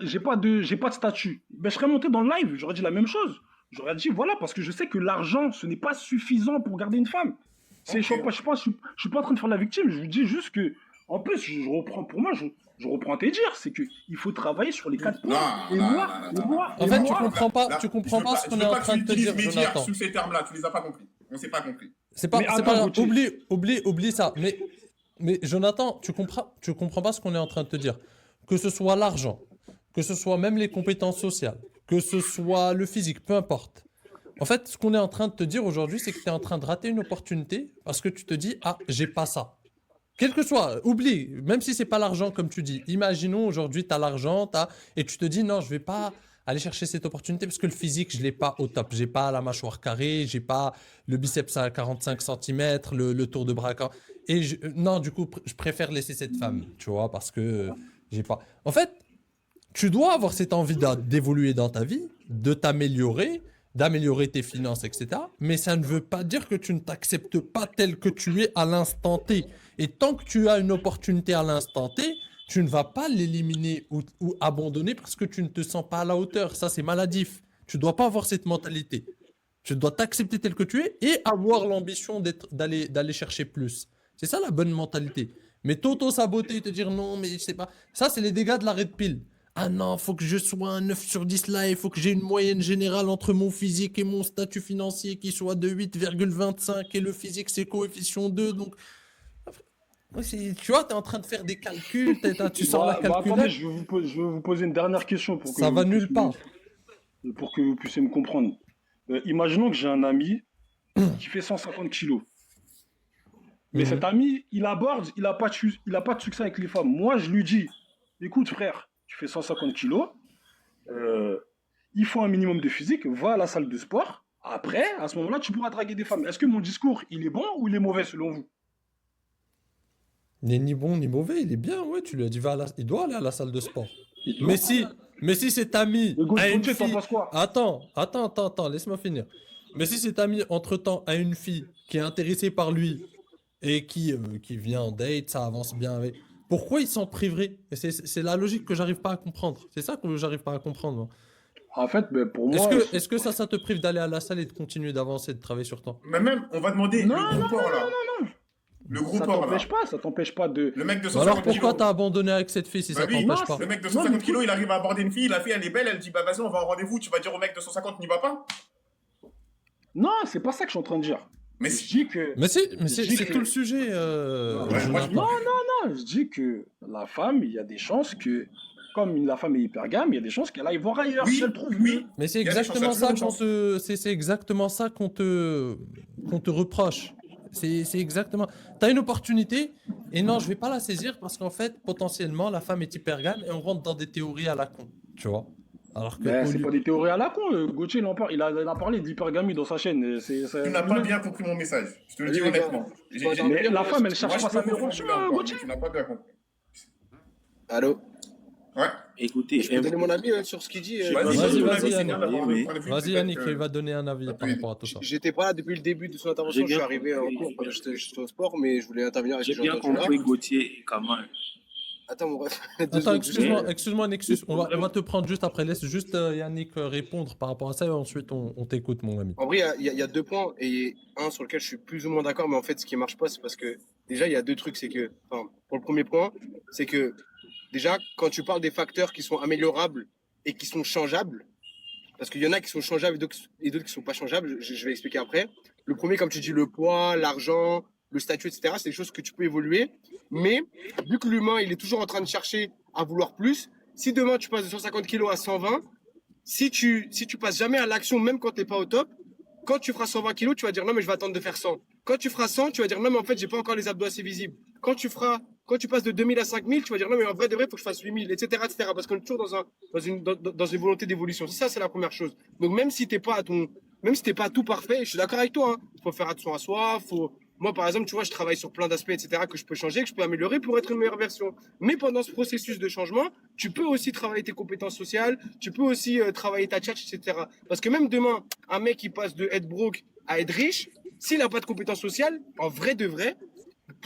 J'ai pas de statut. Ben, je serais monté dans le live, j'aurais dit la même chose. J'aurais dit voilà, parce que je sais que l'argent, ce n'est pas suffisant pour garder une femme. Ok. Je suis pas en train de faire la victime, je vous dis juste que, en plus, je reprends pour moi, je reprends tes dires, c'est qu'il faut travailler sur les quatre Non, points. Et non, moi, non, non, et non, moi, En et fait, non. tu moi, comprends pas, Là, tu comprends pas ce je qu'on est veux en pas, train je de te veux pas dire, que tu utilises Jonathan. mes dires sous ces termes-là. Tu les as pas compris. On s'est pas C'est compris. pas attends, grave. Gauthier. Oublie ça. Mais Jonathan, tu comprends pas ce qu'on est en train de te dire. Que ce soit l'argent, que ce soit même les compétences sociales, que ce soit le physique, peu importe. En fait, ce qu'on est en train de te dire aujourd'hui, c'est que tu es en train de rater une opportunité parce que tu te dis, ah, j'ai pas ça. Quel que soit, oublie, même si c'est pas l'argent comme tu dis. Imaginons aujourd'hui, tu as l'argent, et tu te dis, non, je vais pas aller chercher cette opportunité parce que le physique, je l'ai pas au top. J'ai pas la mâchoire carrée, j'ai pas le biceps à 45 cm, le tour de bras. Et non, du coup, je préfère laisser cette femme, tu vois, parce que j'ai pas. En fait, tu dois avoir cette envie d'évoluer dans ta vie, de t'améliorer, d'améliorer tes finances, etc. Mais ça ne veut pas dire que tu ne t'acceptes pas tel que tu es à l'instant T. Et tant que tu as une opportunité à l'instant T, tu ne vas pas l'éliminer ou abandonner parce que tu ne te sens pas à la hauteur. Ça, c'est maladif. Tu ne dois pas avoir cette mentalité. Tu dois t'accepter tel que tu es et avoir l'ambition d'aller chercher plus. C'est ça la bonne mentalité. Mais t'auto-saboter, te dire non, mais je sais pas. Ça, c'est les dégâts de la red pill. Ah non, faut que je sois un 9 sur 10 là, il faut que j'ai une moyenne générale entre mon physique et mon statut financier qui soit de 8,25 et le physique c'est coefficient 2. Donc, ouais, tu vois, tu es en train de faire des calculs, tu sors la attendez, calculette, je vais vous poser une dernière question ça va nulle part. pour que vous puissiez me comprendre. Imaginons que j'ai un ami qui fait 150 kilos. Mais cet Mhm. ami, il aborde, il a pas de succès avec les femmes. Moi, je lui dis, écoute frère, tu fais 150 kilos, euh, il faut un minimum de physique, va à la salle de sport. Après, à ce moment-là, tu pourras draguer des femmes. Est-ce que mon discours, il est bon ou il est mauvais selon vous? Il n'est ni bon ni mauvais, il est bien, ouais, tu lui as dit, il doit aller à la salle de sport. Il doit Mais pas. si, mais si cet ami Mais a une Gauthier, t'en fille... penses quoi? Attends, laisse-moi finir. Mais si cet ami, entre-temps, a une fille qui est intéressée par lui et qui vient en date, ça avance bien avec... Pourquoi il s'en priverait? Et c'est la logique que j'arrive pas à comprendre. C'est ça que j'arrive pas à comprendre, moi. En fait, ben, pour Est-ce moi, que, est-ce que ça te prive d'aller à la salle et de continuer d'avancer, de travailler sur toi? Mais même, on va demander non, le gros porc là. Le gros porc là. ça t'empêche pas de. Le mec de Bah alors 150 pourquoi kilos. t'as abandonné avec cette fille si Bah ça oui, t'empêche non, pas? le mec de Non, 150 mais kilos, il arrive à aborder une fille, la fille elle est belle, elle dit bah vas-y, on va en rendez-vous, tu vas dire au mec de 150, n'y va pas. Non, c'est pas ça que je suis en train de dire. Mais Je si. dis que. Mais Je c'est dis c'est que. tout le sujet, Ouais, moi, je Jonathan. Non, je dis que la femme, il y a des chances que. Comme la femme est hypergame, il y a des chances qu'elle aille voir ailleurs si Oui, elle trouve oui. mieux. Mais c'est Il y a des chances, exactement il y a ça plein de qu'on chances. c'est exactement ça qu'on te reproche. C'est exactement. T'as une opportunité et non, je vais pas la saisir parce qu'en fait, potentiellement, la femme est hypergame et on rentre dans des théories à la con, tu vois. Alors que Ben, au c'est lieu- pas des théories à la con. Gauthier, il en a parlé d'hypergamie dans sa chaîne. Tu n'as pas bien compris mon message. Je te le dis Vas-y, les gars. honnêtement. Mais la femme, elle Moi, cherche je pas peux sa comprendre, perfection, mais Gauthier. tu n'as pas bien compris. Allô? Ouais. Écoutez, Je peux donner mon avis sur ce qu'il dit. Vas-y, Vas-y, donne ton vas-y, avis, c'est Yannick. bien d'avoir le Oui, point de vue. Vas-y, peut-être Yannick, que il va donner un avis ça par peut aider. rapport à tout ça. J'étais pas là depuis le début de son intervention. J'ai Je suis bien arrivé en compris. cours parce que j'étais au sport, mais je voulais intervenir avec ce J'ai que bien j'ai entendu là. compris Gauthier et Kamal. Attends, mon ref, 2 Attends, secondes. Juste, excuse-moi, Nexus. On va te prendre juste après. Laisse juste Yannick répondre par rapport à ça et ensuite on t'écoute, mon ami. en vrai, il y a 2 points et un sur lequel je suis plus ou moins d'accord, mais en fait, ce qui marche pas, c'est parce que déjà, il y a 2 trucs. C'est que, enfin, pour le premier point, c'est que déjà, quand tu parles des facteurs qui sont améliorables et qui sont changeables, parce qu'il y en a qui sont changeables et d'autres qui sont pas changeables, je vais expliquer après. Le premier, comme tu dis, le poids, l'argent, le statut, etc., c'est des choses que tu peux évoluer. Mais vu que l'humain, il est toujours en train de chercher à vouloir plus, si demain tu passes de 150 kilos à 120, si tu passes jamais à l'action, même quand tu n'es pas au top, quand tu feras 120 kilos, tu vas dire non, mais je vais attendre de faire 100. Quand tu feras 100, tu vas dire non, mais en fait, j'ai pas encore les abdos assez visibles. Quand tu passes de 2000 à 5000, tu vas dire non, mais en vrai, de vrai, il faut que je fasse 8000, etc., etc. Parce qu'on est toujours dans une volonté d'évolution. Ça, c'est la première chose. Donc, même si t'es pas à tout parfait, je suis d'accord avec toi, hein. Faut faire attention à soi, moi, par exemple, tu vois, je travaille sur plein d'aspects, etc., que je peux changer, que je peux améliorer pour être une meilleure version. Mais pendant ce processus de changement, tu peux aussi travailler tes compétences sociales, tu peux aussi travailler ta tchatch, etc. Parce que même demain, un mec qui passe de être broke à être riche, s'il n'a pas de compétences sociales, en vrai de vrai,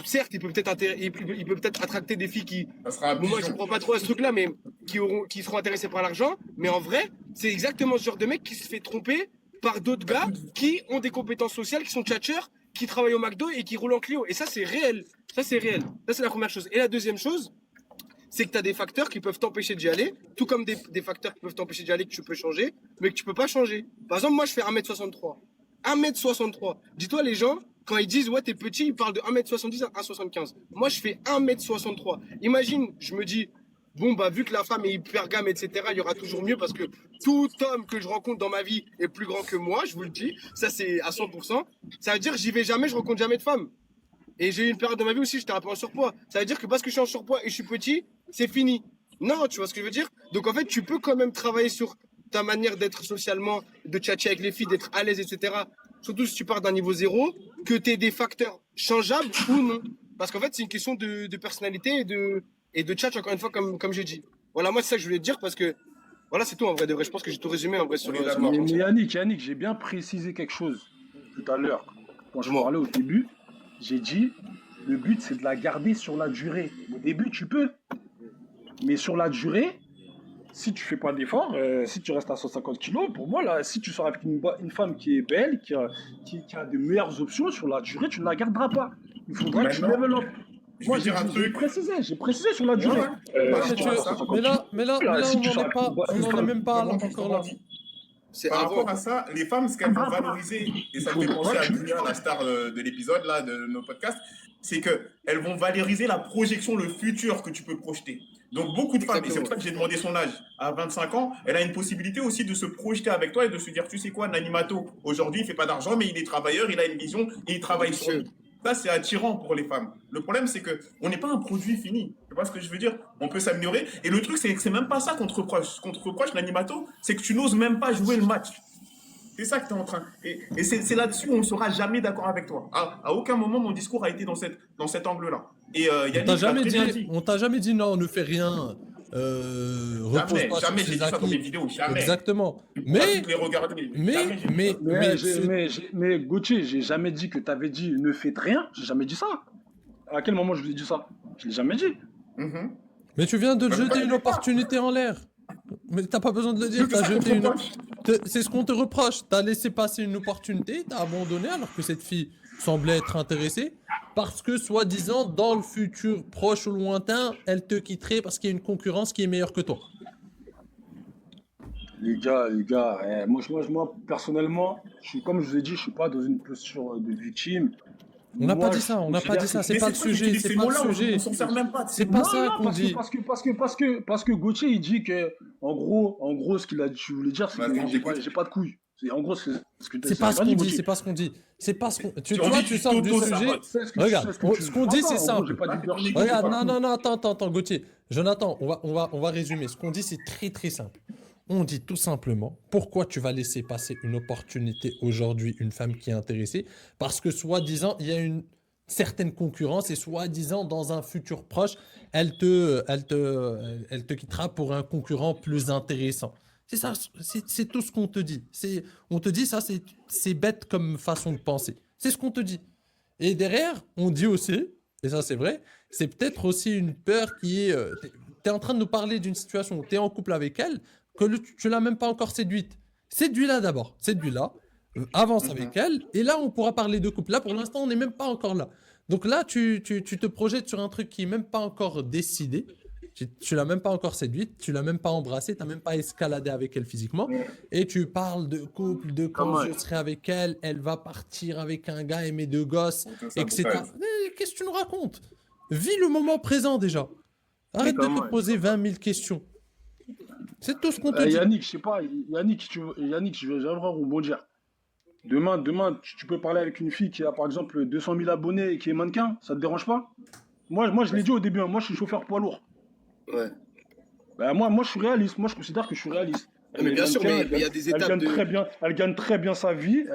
certes, il peut peut-être attracter des filles qui, Ça sera bon, moi je ne pigeon. comprends pas trop à ce truc-là, mais qui seront intéressés par l'argent. Mais en vrai, c'est exactement ce genre de mec qui se fait tromper par d'autres gars qui ont des compétences sociales, qui sont tchatcheurs, qui travaillent au McDo et qui roulent en Clio. Et ça, c'est réel. Ça, c'est réel. Ça, c'est la première chose. Et la deuxième chose, c'est que tu as des facteurs qui peuvent t'empêcher d'y aller, tout comme des facteurs qui peuvent t'empêcher d'y aller que tu peux changer, mais que tu peux pas changer. Par exemple, moi, je fais 1m63. 1m63. Dis-toi, les gens, quand ils disent, ouais, t'es petit, ils parlent de 1m70 à 1m75. Moi, je fais 1m63. Imagine, je me dis, bon, bah, vu que la femme est hypergame, etc., il y aura toujours mieux parce que tout homme que je rencontre dans ma vie est plus grand que moi, je vous le dis. Ça, c'est à 100%. Ça veut dire, j'y vais jamais, je rencontre jamais de femme. Et j'ai eu une période de ma vie aussi, j'étais un peu en surpoids. Ça veut dire que parce que je suis en surpoids et je suis petit, c'est fini. Non, tu vois ce que je veux dire? Donc en fait, tu peux quand même travailler sur ta manière d'être socialement, de tchatcher avec les filles, d'être à l'aise, etc. Surtout si tu pars d'un niveau zéro, que tu aies des facteurs changeables ou non. Parce qu'en fait, c'est une question de personnalité et de tchatch, encore une fois, comme j'ai dit. Voilà, moi, c'est ça que je voulais te dire parce que, voilà, c'est tout en vrai de vrai. Je pense que j'ai tout résumé en vrai sur, On est sur d'accord. ma Mais pensée. Yannick, j'ai bien précisé quelque chose tout à l'heure. Quand je Dis-moi. parlais au début, j'ai dit, le but, c'est de la garder sur la durée. Au début, tu peux. Mais sur la durée, si tu fais pas d'effort, si tu restes à 150 kilos, pour moi, là, si tu sors avec une femme qui est belle, qui a de meilleures options, sur la durée, tu ne la garderas pas. Il faudra que tu Maintenant, développes. je Moi, vais dire un truc. j'ai précisé sur la Ouais, durée. ouais. Par Si Mais, tu tu- rapport à restes à ça, 150 mais là, kilos, mais là, là, mais là, si on tu n'en sors est avec pas, on une n'en est femme, même pas là comment encore là. dit C'est par rapport avant. à ça, les femmes, ce qu'elles vont valoriser, et ça me fait penser à Dunia, la star de l'épisode là, de nos podcasts, c'est qu'elles vont valoriser la projection, le futur que tu peux projeter. Donc beaucoup de femmes, et c'est Exactement. pour ça que j'ai demandé son âge, à 25 ans, elle a une possibilité aussi de se projeter avec toi et de se dire, tu sais quoi, Nanimato, aujourd'hui il fait pas d'argent, mais il est travailleur, il a une vision et il travaille sur lui. Ça, c'est attirant pour les femmes. Le problème, c'est qu'on n'est pas un produit fini. Tu vois ce que je veux dire? On peut s'améliorer. Et le truc, c'est que c'est même pas ça qu'on te reproche. Ce qu'on te reproche, l'animato, c'est que tu n'oses même pas jouer le match. C'est ça que tu es en train. Et c'est là-dessus où on ne sera jamais d'accord avec toi. À aucun moment, mon discours a été dans cet angle-là. Et On t'a Yannick l'a jamais très bien dit, dit. on t'a jamais dit non, ne fais rien. Repose Jamais, pas sur jamais j'ai ses dit ça dans mes acquis. vidéos. Jamais. Exactement. Tu pourras Mais, toutes les regarder. mais, Jamais j'ai dit mais, ça. mais, ce- mais Gauthier, j'ai jamais dit que tu avais dit ne faites rien. J'ai jamais dit ça. À quel moment je vous ai dit ça? Je l'ai jamais dit. Mhm. mais tu viens de te Mais pourquoi jeter tu une le dis pas? opportunité en l'air. Mais t'as pas besoin de le dire, C'est t'as ça qu'on te jeté une. reproche. C'est ce qu'on te reproche. T'as laissé passer une opportunité, t'as abandonné alors que cette fille semblait être intéressée. Parce que, soi-disant, dans le futur proche ou lointain, elle te quitterait parce qu'il y a une concurrence qui est meilleure que toi. Les gars, moi, personnellement, comme je vous ai dit, je suis pas dans une posture de victime. On n'a pas Moi, dit je ça, on n'a pas considère dit ça, que- c'est Mais pas c'est le toi qui sujet, utilises c'est ces pas le mots-là, sujet. on s'en sert même pas de ces C'est pas mots. ça qu'on dit. parce que Gauthier, il dit que, en gros, ce qu'il a, tu voulais dire, c'est Vas-y, que on t'écoute. j'ai pas de couilles. En gros, c'est ce que tu as C'est pas ce Vas-y, qu'on dit, Gauthier. c'est pas ce qu'on dit. C'est pas ce qu'on. Tu On vois, dit tu tu sors du t'auto-sabotes. sujet. C'est ce que Regarde, c'est ce que tu ce qu'on feras dit, pas. c'est En gros, simple. j'ai pas de Ah, leadership, on j'ai Regarde, pas de non, couilles. non, non, attends, Gauthier. Jonathan, on va résumer. Ce qu'on dit, c'est très, très simple. On dit tout simplement pourquoi tu vas laisser passer une opportunité aujourd'hui, une femme qui est intéressée, parce que soi-disant, il y a une certaines concurrences et soi-disant dans un futur proche, elle te quittera pour un concurrent plus intéressant. C'est ça, c'est tout ce qu'on te dit. On te dit ça, c'est bête comme façon de penser. C'est ce qu'on te dit. Et derrière, on dit aussi, et ça c'est vrai, c'est peut-être aussi une peur qui est... tu es en train de nous parler d'une situation où tu es en couple avec elle, que tu l'as même pas encore séduite. Séduis-la d'abord, séduis-la, avance avec elle, et là on pourra parler de couple. Là pour l'instant on n'est même pas encore là. Donc là tu te projettes sur un truc qui est même pas encore décidé, tu l'as même pas encore séduite, tu l'as même pas embrassée, tu n'as même pas escaladé avec elle physiquement, et tu parles de couple, de quand je serai avec elle, elle va partir avec un gars et mes 2 gosses, etc. Qu'est-ce que tu nous racontes? Vis le moment présent déjà. Arrête de te poser 20 000 questions. C'est tout ce qu'on te dit. Yannick, je sais pas, Yannick, j'aimerais rebondir. Demain, tu peux parler avec une fille qui a par exemple 200 000 abonnés et qui est mannequin, ça te dérange pas? Moi, je l'ai dit au début, hein, moi je suis chauffeur poids lourd. Ouais. Bah, moi je suis réaliste, moi je considère que je suis réaliste. Mais bien sûr, mais il y a des étapes elle gagne très bien sa vie, et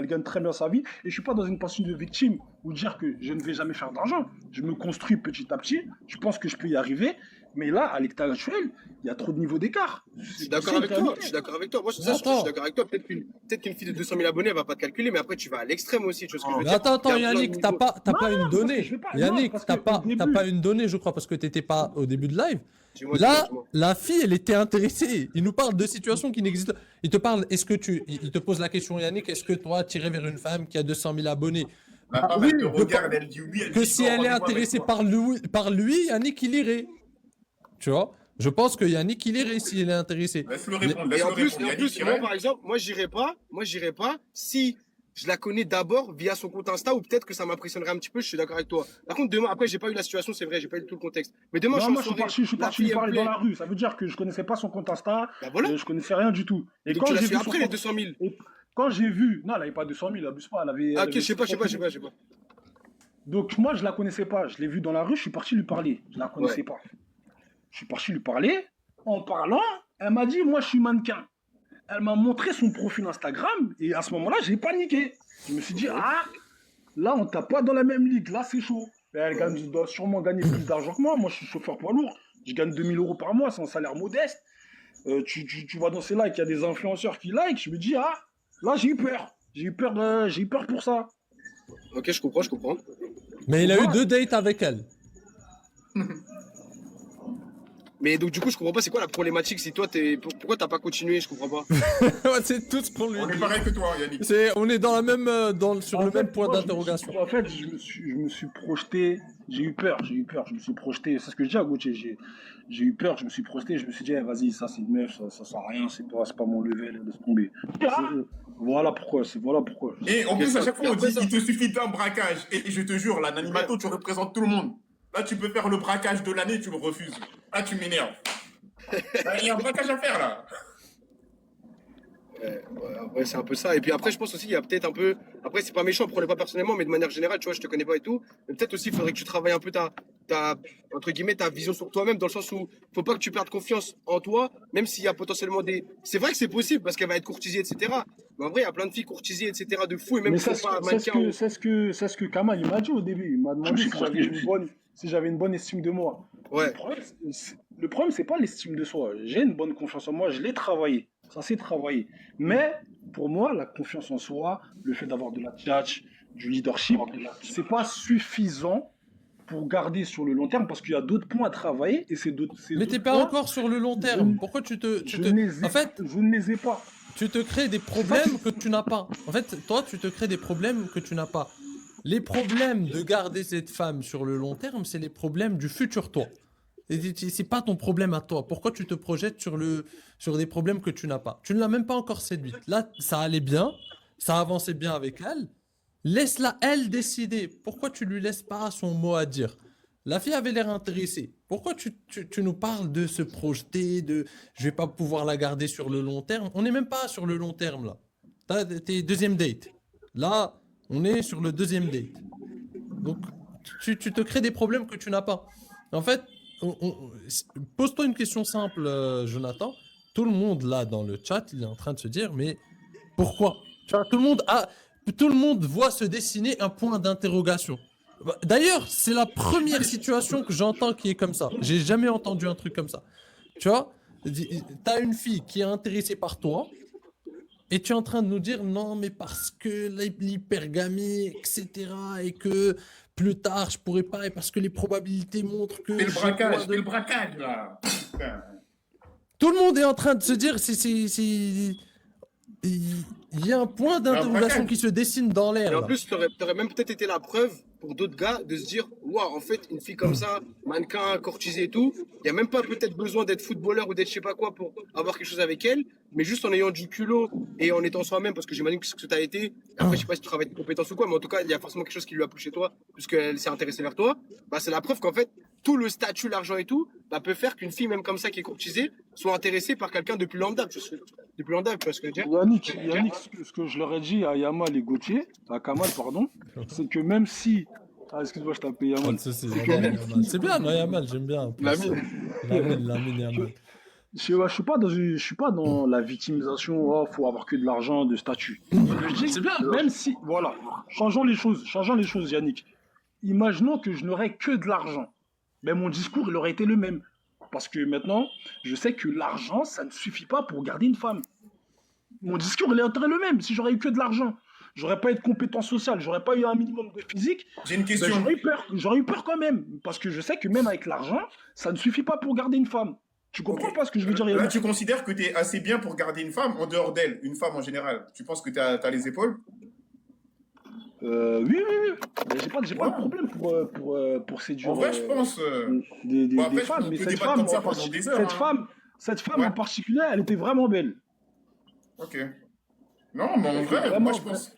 je suis pas dans une position de victime ou dire que je ne vais jamais faire d'argent. Je me construis petit à petit, je pense que je peux y arriver, mais là, à l'état actuel, il y a trop de niveaux d'écart. Je suis d'accord avec toi. Je suis d'accord avec toi. Moi, je suis d'accord avec toi. Peut-être qu'une fille de 200 000 abonnés, elle va pas te calculer, mais après, tu vas à l'extrême aussi. Tu vois ce que je veux dire? Attends, Yannick, t'as pas une donnée. Yannick, t'as pas une donnée, je crois, parce que t'étais pas au début de live. Là, la fille, elle était intéressée. Il nous parle de situations qui n'existent. Il te parle, il te pose la question, Yannick, est-ce que toi, tu irais vers une femme qui a 200 000 abonnés? Oui, elle te regarde, elle dit oui. Que si elle est intéressée par lui, Yannick, il irait. Tu vois? Je pense que Yannick, il irait si elle est intéressée. Laisse-le répondre. Et en plus, moi, par exemple, moi, j'irais pas si je la connais d'abord via son compte Insta, ou peut-être que ça m'impressionnerait un petit peu, je suis d'accord avec toi. Par contre, demain, après, j'ai pas eu la situation, c'est vrai, j'ai pas eu tout le contexte. Mais demain, je suis parti lui parler dans la rue. Ça veut dire que je connaissais pas son compte Insta, je connaissais rien du tout. Et donc, tu l'as su après les 200 000. Quand j'ai vu, non, elle avait pas 200 000, abuse pas, elle avait. Ah, ok, je sais pas. Donc, moi, je la connaissais pas. Je l'ai vue dans la rue, je suis parti lui parler. Je la connaissais pas. Je suis parti lui parler. En parlant, elle m'a dit, moi, je suis mannequin. Elle m'a montré son profil Instagram et à ce moment-là, j'ai paniqué. Je me suis dit, là, on tape pas dans la même ligue. Là, c'est chaud. Elle doit sûrement gagner plus d'argent que moi. Moi, je suis chauffeur poids lourd. Je gagne 2 000 € par mois. C'est un salaire modeste. Tu vois dans ces likes, il y a des influenceurs qui like. Je me dis, là, j'ai eu peur. J'ai eu peur pour ça. Ok, je comprends. Mais il a eu 2 dates avec elle. Mais donc, du coup, je comprends pas, c'est quoi la problématique? Si toi, pourquoi t'as pas continué? Je comprends pas. C'est tout ce qu'on lui dit. On est pareil que toi, Yannick. On est dans la même, sur le même point d'interrogation. En fait, je me suis projeté, j'ai eu peur, je me suis projeté, c'est ce que je dis à Gauthier, j'ai eu peur, je me suis projeté, je me suis dit, vas-y, ça c'est une meuf, ça sert à rien, c'est pas mon level, laisse tomber. Voilà pourquoi. Et en plus, à chaque fois, on dit, il te suffit d'un braquage. Et je te jure, là, Nanimato, tu représentes tout le monde. Là, tu peux faire le braquage de l'année, tu le refuses. Là, tu m'énerves. Il y a un braquage à faire, là. Ouais, c'est un peu ça. Et puis après, je pense aussi, il y a peut-être un peu... Après, c'est pas méchant, prenez pas personnellement, mais de manière générale, tu vois, je te connais pas et tout. Mais peut-être aussi, il faudrait que tu travailles un peu entre guillemets, ta vision sur toi-même, dans le sens où faut pas que tu perdes confiance en toi, même s'il y a potentiellement des... C'est vrai que c'est possible, parce qu'elle va être courtisée, etc. Mais en vrai, il y a plein de filles courtisées, etc. de fou, et même c'est ce que Kamal il m'a dit au début. Il m'a demandé si j'avais une bonne estime de moi. Ouais. Le problème, c'est pas l'estime de soi. J'ai une bonne confiance en moi, je l'ai travaillé. Ça s'est travaillé. Mais pour moi, la confiance en soi, le fait d'avoir de la tchatch, du leadership, c'est pas suffisant pour garder sur le long terme parce qu'il y a d'autres points à travailler et c'est d'autres. Mais t'es pas encore sur le long terme. Pourquoi En fait, je ne les ai pas. Tu te crées des problèmes que tu n'as pas. En fait, toi, tu te crées des problèmes que tu n'as pas. Les problèmes de garder cette femme sur le long terme, c'est les problèmes du futur toi. C'est pas ton problème à toi. Pourquoi tu te projettes sur des problèmes que tu n'as pas? Tu ne l'as même pas encore séduite. Là, ça allait bien, ça avançait bien avec elle. Laisse-la, elle, décider. Pourquoi tu lui laisses pas son mot à dire? La fille avait l'air intéressée. Pourquoi tu nous parles de se projeter, de je vais pas pouvoir la garder sur le long terme? On n'est même pas sur le long terme là. T'as tes deuxième date. Là, on est sur le deuxième date. Donc, tu te crées des problèmes que tu n'as pas. En fait, pose-toi une question simple, Jonathan. Tout le monde là dans le chat, il est en train de se dire, mais pourquoi? Tu vois, tout le monde voit se dessiner un point d'interrogation. D'ailleurs, c'est la première situation que j'entends qui est comme ça. J'ai jamais entendu un truc comme ça. Tu vois, t'as une fille qui est intéressée par toi et tu es en train de nous dire non, mais parce que l'hypergamie, etc. et que plus tard je pourrais pas et parce que les probabilités montrent que C'est le j'ai braquage, moins de- c'est le braquage, là. Putain. Tout le monde est en train de se dire il y a un point d'interrogation braquage. qui se dessine dans l'air. Et en là. plus, t'aurais même peut-être été la preuve pour d'autres gars de se dire, waouh, en fait, une fille comme ça, mannequin, courtisée et tout, il n'y a même pas peut-être besoin d'être footballeur ou d'être je sais pas quoi pour avoir quelque chose avec elle, mais juste en ayant du culot et en étant soi-même, parce que j'imagine que ce que tu as été, après, je sais pas si tu travailles de compétences ou quoi, mais en tout cas, il y a forcément quelque chose qui lui a plu chez toi, puisqu'elle s'est intéressée vers toi, bah, c'est la preuve qu'en fait, tout le statut, l'argent et tout, bah, peut faire qu'une fille, même comme ça, qui est courtisée, soit intéressée par quelqu'un de plus lambda. Tu vois ce que je veux dire? Yannick, ce que je leur ai dit à Yamal et Gauthier, à Kamal, pardon, c'est que même si. Ah, excuse-moi, je t'ai appelé Pas Yamal. de soucis, Yamal. C'est bien, non, Yamal, j'aime bien. en plus. Lamine Yamal. Je suis pas dans la victimisation, oh, faut avoir que de l'argent, de statut. Je dis, C'est bien. même si, voilà, changeons les choses, Yannick. Imaginons que je n'aurais que de l'argent. Mais mon discours, il aurait été le même. Parce que maintenant, je sais que l'argent, ça ne suffit pas pour garder une femme. Mon discours, il est le même. Si j'aurais eu que de l'argent, j'aurais pas eu de compétences sociales, j'aurais pas eu un minimum de physique, J'ai une ben, question. j'aurais eu peur quand même. Parce que je sais que même avec l'argent, ça ne suffit pas pour garder une femme. Tu comprends Ok. pas ce que je veux dire, Là, Yannick? tu considères que tu es assez bien pour garder une femme en dehors d'elle, une femme en général. Tu penses que tu as les épaules? Oui. Ben, j'ai pas de Ouais. problème pour séduire En vrai, je pense. des Bon, après, femmes. on Mais peut cette débattre femme, comme ça en pendant parti- des heures. Hein. cette femme Ouais. en particulier, elle était vraiment belle. Ok. Non, mais en Elle était vrai, vraiment moi, je pense.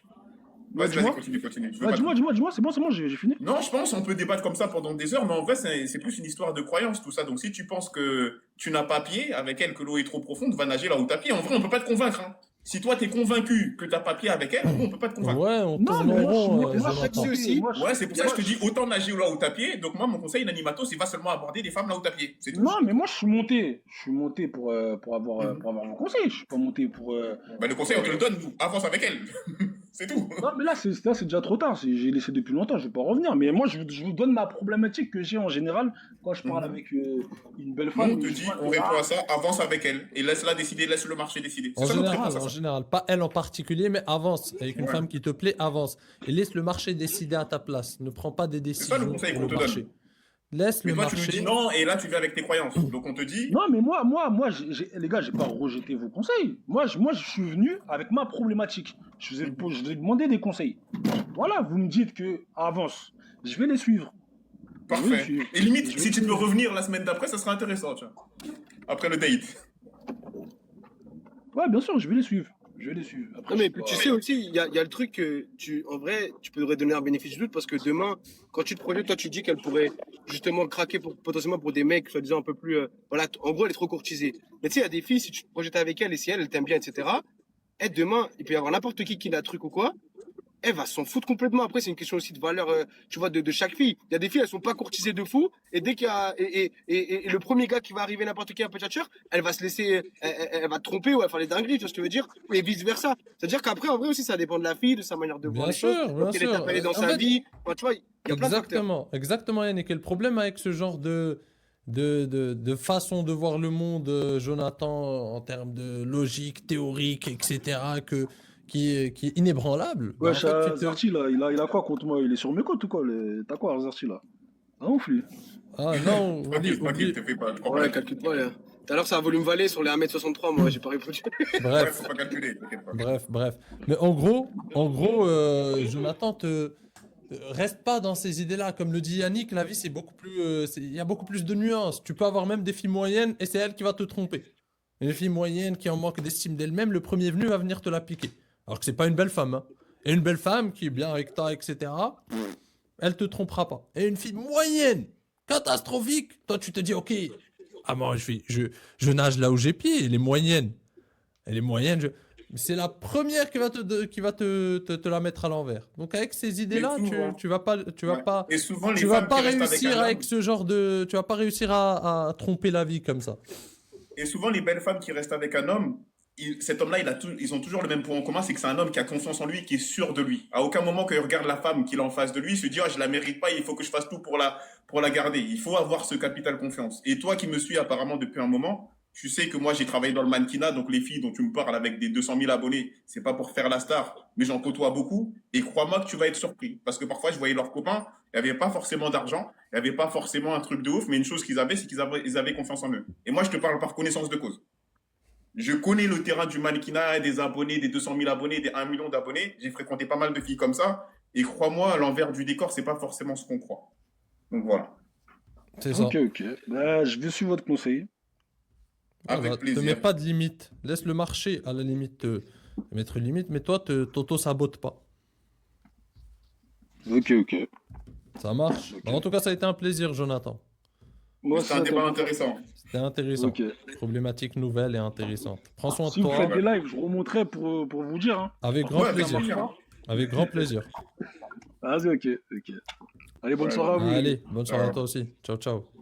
Ouais, Vas-y, dis-moi. continue. Je veux Ouais, pas te dis-moi, c'est bon, j'ai fini. Non, je pense on peut débattre comme ça pendant des heures, mais en vrai, c'est plus une histoire de croyance, tout ça. Donc, si tu penses que tu n'as pas pied avec elle, que l'eau est trop profonde, va nager là où tu as pied. En vrai, on peut pas te convaincre. Hein. Si toi, tu es convaincu que tu n'as pas pied avec elle, en vrai, on peut pas te convaincre. Ouais, on Non, tourne mais en moi, rond, moi, je Jonathan. suis aussi. Ouais, c'est pour ça que je te dis autant nager là où tu as pied. Donc, moi, mon conseil, Inanimato, c'est va seulement aborder des femmes là où tu as pied. C'est tout. Non, mais moi, je suis monté. Je suis monté pour avoir Mhm. vos conseils. Je suis pas monté pour. Bah, le conseil, on te le donne, nous. Avance avec elle. C'est tout. Non, mais là, c'est déjà trop tard. J'ai laissé depuis longtemps. Je vais pas revenir. Mais moi, je vous donne ma problématique que j'ai en général quand je parle Mhm. avec une belle Nous, femme. on te dit, on répond à ça, avance avec elle. Et laisse-la décider, laisse le marché décider. C'est En ça notre général, réponse à en ça. général, pas elle en particulier, mais avance. Avec une Ouais. femme qui te plaît, avance. Et laisse le marché décider à ta place. Ne prends pas des C'est ça le décisions conseil pour qu'on le te donne. marché. Laisse Mais le toi, tu nous marché. dis non, et là, tu viens avec tes croyances. Donc, on te dit, Non, mais moi, les gars, j'ai pas rejeté vos conseils. Moi, je suis venu avec ma problématique. Je vous ai demandé des conseils. Voilà, vous me dites que avance. Je vais les suivre. parfait. Oui, Et limite, je si vais tu peux suivre. revenir la semaine d'après, ça sera intéressant, tu vois. Après le date. Ouais, bien sûr, je vais les suivre. Après, Non, mais je sais tu pas. sais aussi, il y a le truc que en vrai, tu pourrais donner un bénéfice du doute parce que demain, quand tu te projettes, toi, tu dis qu'elle pourrait justement craquer potentiellement pour des mecs, soi-disant un peu plus. Voilà, en gros, elle est trop courtisée. Mais tu sais, il y a des filles, si tu te projettes avec elle et si elle t'aime bien, etc., elle, demain, il peut y avoir n'importe qui la truc ou quoi. Elle va s'en foutre complètement. Après, c'est une question aussi de valeur, tu vois, de chaque fille. Il y a des filles, elles sont pas courtisées de fou. Et dès qu'il y a, et le premier gars qui va arriver, n'importe qui, un peu tchatcheur, elle va se laisser, elle va te tromper ou elle va faire les dingueries, tu vois ce que je veux dire? Et vice versa. C'est-à-dire qu'après, en vrai aussi, ça dépend de la fille, de sa manière de voir Bien les choses. sûr, bien Donc, elle est sûr. appelée dans En sa fait, vie. Enfin, tu vois, il y a plein de facteurs. exactement, Yannick. Et le problème avec ce genre de façon de voir le monde, Jonathan, en termes de logique, théorique, etc., qui est inébranlable, bah, Ouais, en fait, tu te... Zarti, là, il a quoi contre moi? Il est sur mes côtes ou quoi? T'as quoi, Zarti, là? Ah, ouf, lui. Ah non, Tranquille, te fais pas de Ouais, problème. calcule pas, là. Tout à l'heure, c'est un volume vallée sur les 1m63, moi, j'ai pas répondu. Ouais, bref, faut pas calculer, t'inquiète pas. bref. Mais en gros, Jonathan, reste pas dans ces idées-là. Comme le dit Yannick, la vie, c'est beaucoup plus, il y a beaucoup plus de nuances. Tu peux avoir même des filles moyennes et c'est elle qui va te tromper. Une fille moyenne qui en manque d'estime d'elle-même, le premier venu va venir te la piquer. Alors que c'est pas une belle femme. Hein. Et une belle femme qui est bien avec toi, etc., elle te trompera pas. Et une fille moyenne, catastrophique, toi tu te dis, ok, ah moi je nage là où j'ai pied. Elle est moyenne. C'est la première qui va te la mettre à l'envers. Donc avec ces idées-là, Mais souvent- tu vas pas, Ouais. Et souvent, les tu vas femmes pas qui restent avec réussir un avec homme, ce genre de, tu vas pas réussir à tromper la vie comme ça. et souvent, les belles femmes qui restent avec un homme, cet homme-là, ils ont toujours le même point en commun, c'est que c'est un homme qui a confiance en lui, qui est sûr de lui. À aucun moment, quand il regarde la femme qu'il a en face de lui, il se dit, ah, je la mérite pas, il faut que je fasse tout pour la garder. Il faut avoir ce capital confiance. Et toi qui me suis apparemment depuis un moment, tu sais que moi, j'ai travaillé dans le mannequinat, donc les filles dont tu me parles avec des 200 000 abonnés, c'est pas pour faire la star, mais j'en côtoie beaucoup. Et crois-moi que tu vas être surpris. Parce que parfois, je voyais leurs copains, il n'y avait pas forcément d'argent, il n'y avait pas forcément un truc de ouf, mais une chose qu'ils avaient, c'est ils avaient confiance en eux. Et moi, je te parle par connaissance de cause. Je connais le terrain du mannequinat, des abonnés, des 200 000 abonnés, des 1 million d'abonnés. J'ai fréquenté pas mal de filles comme ça. Et crois-moi, à l'envers du décor, c'est pas forcément ce qu'on croit. Donc voilà. C'est ça. Ok. Bah, je vais suivre votre conseil. Avec Voilà, te plaisir. mets pas de limite. Laisse le marché, à la limite, te mettre une limite, mais toi, t'auto-sabote pas. Ok. Ça marche. Ok. Bah, en tout cas, ça a été un plaisir, Jonathan. Moi, C'est un débat intéressant. C'était intéressant. Ok. Problématique nouvelle et intéressante. Prends soin de Si vous toi. faites des lives, je remonterai pour vous dire. Hein. Avec grand Ouais, avec plaisir. plaisir. Avec grand plaisir. Vas-y, ok. Allez, bonne Ouais, soirée à vous. les gars. Allez, bonne soirée à Ciao. toi aussi. Ciao, ciao.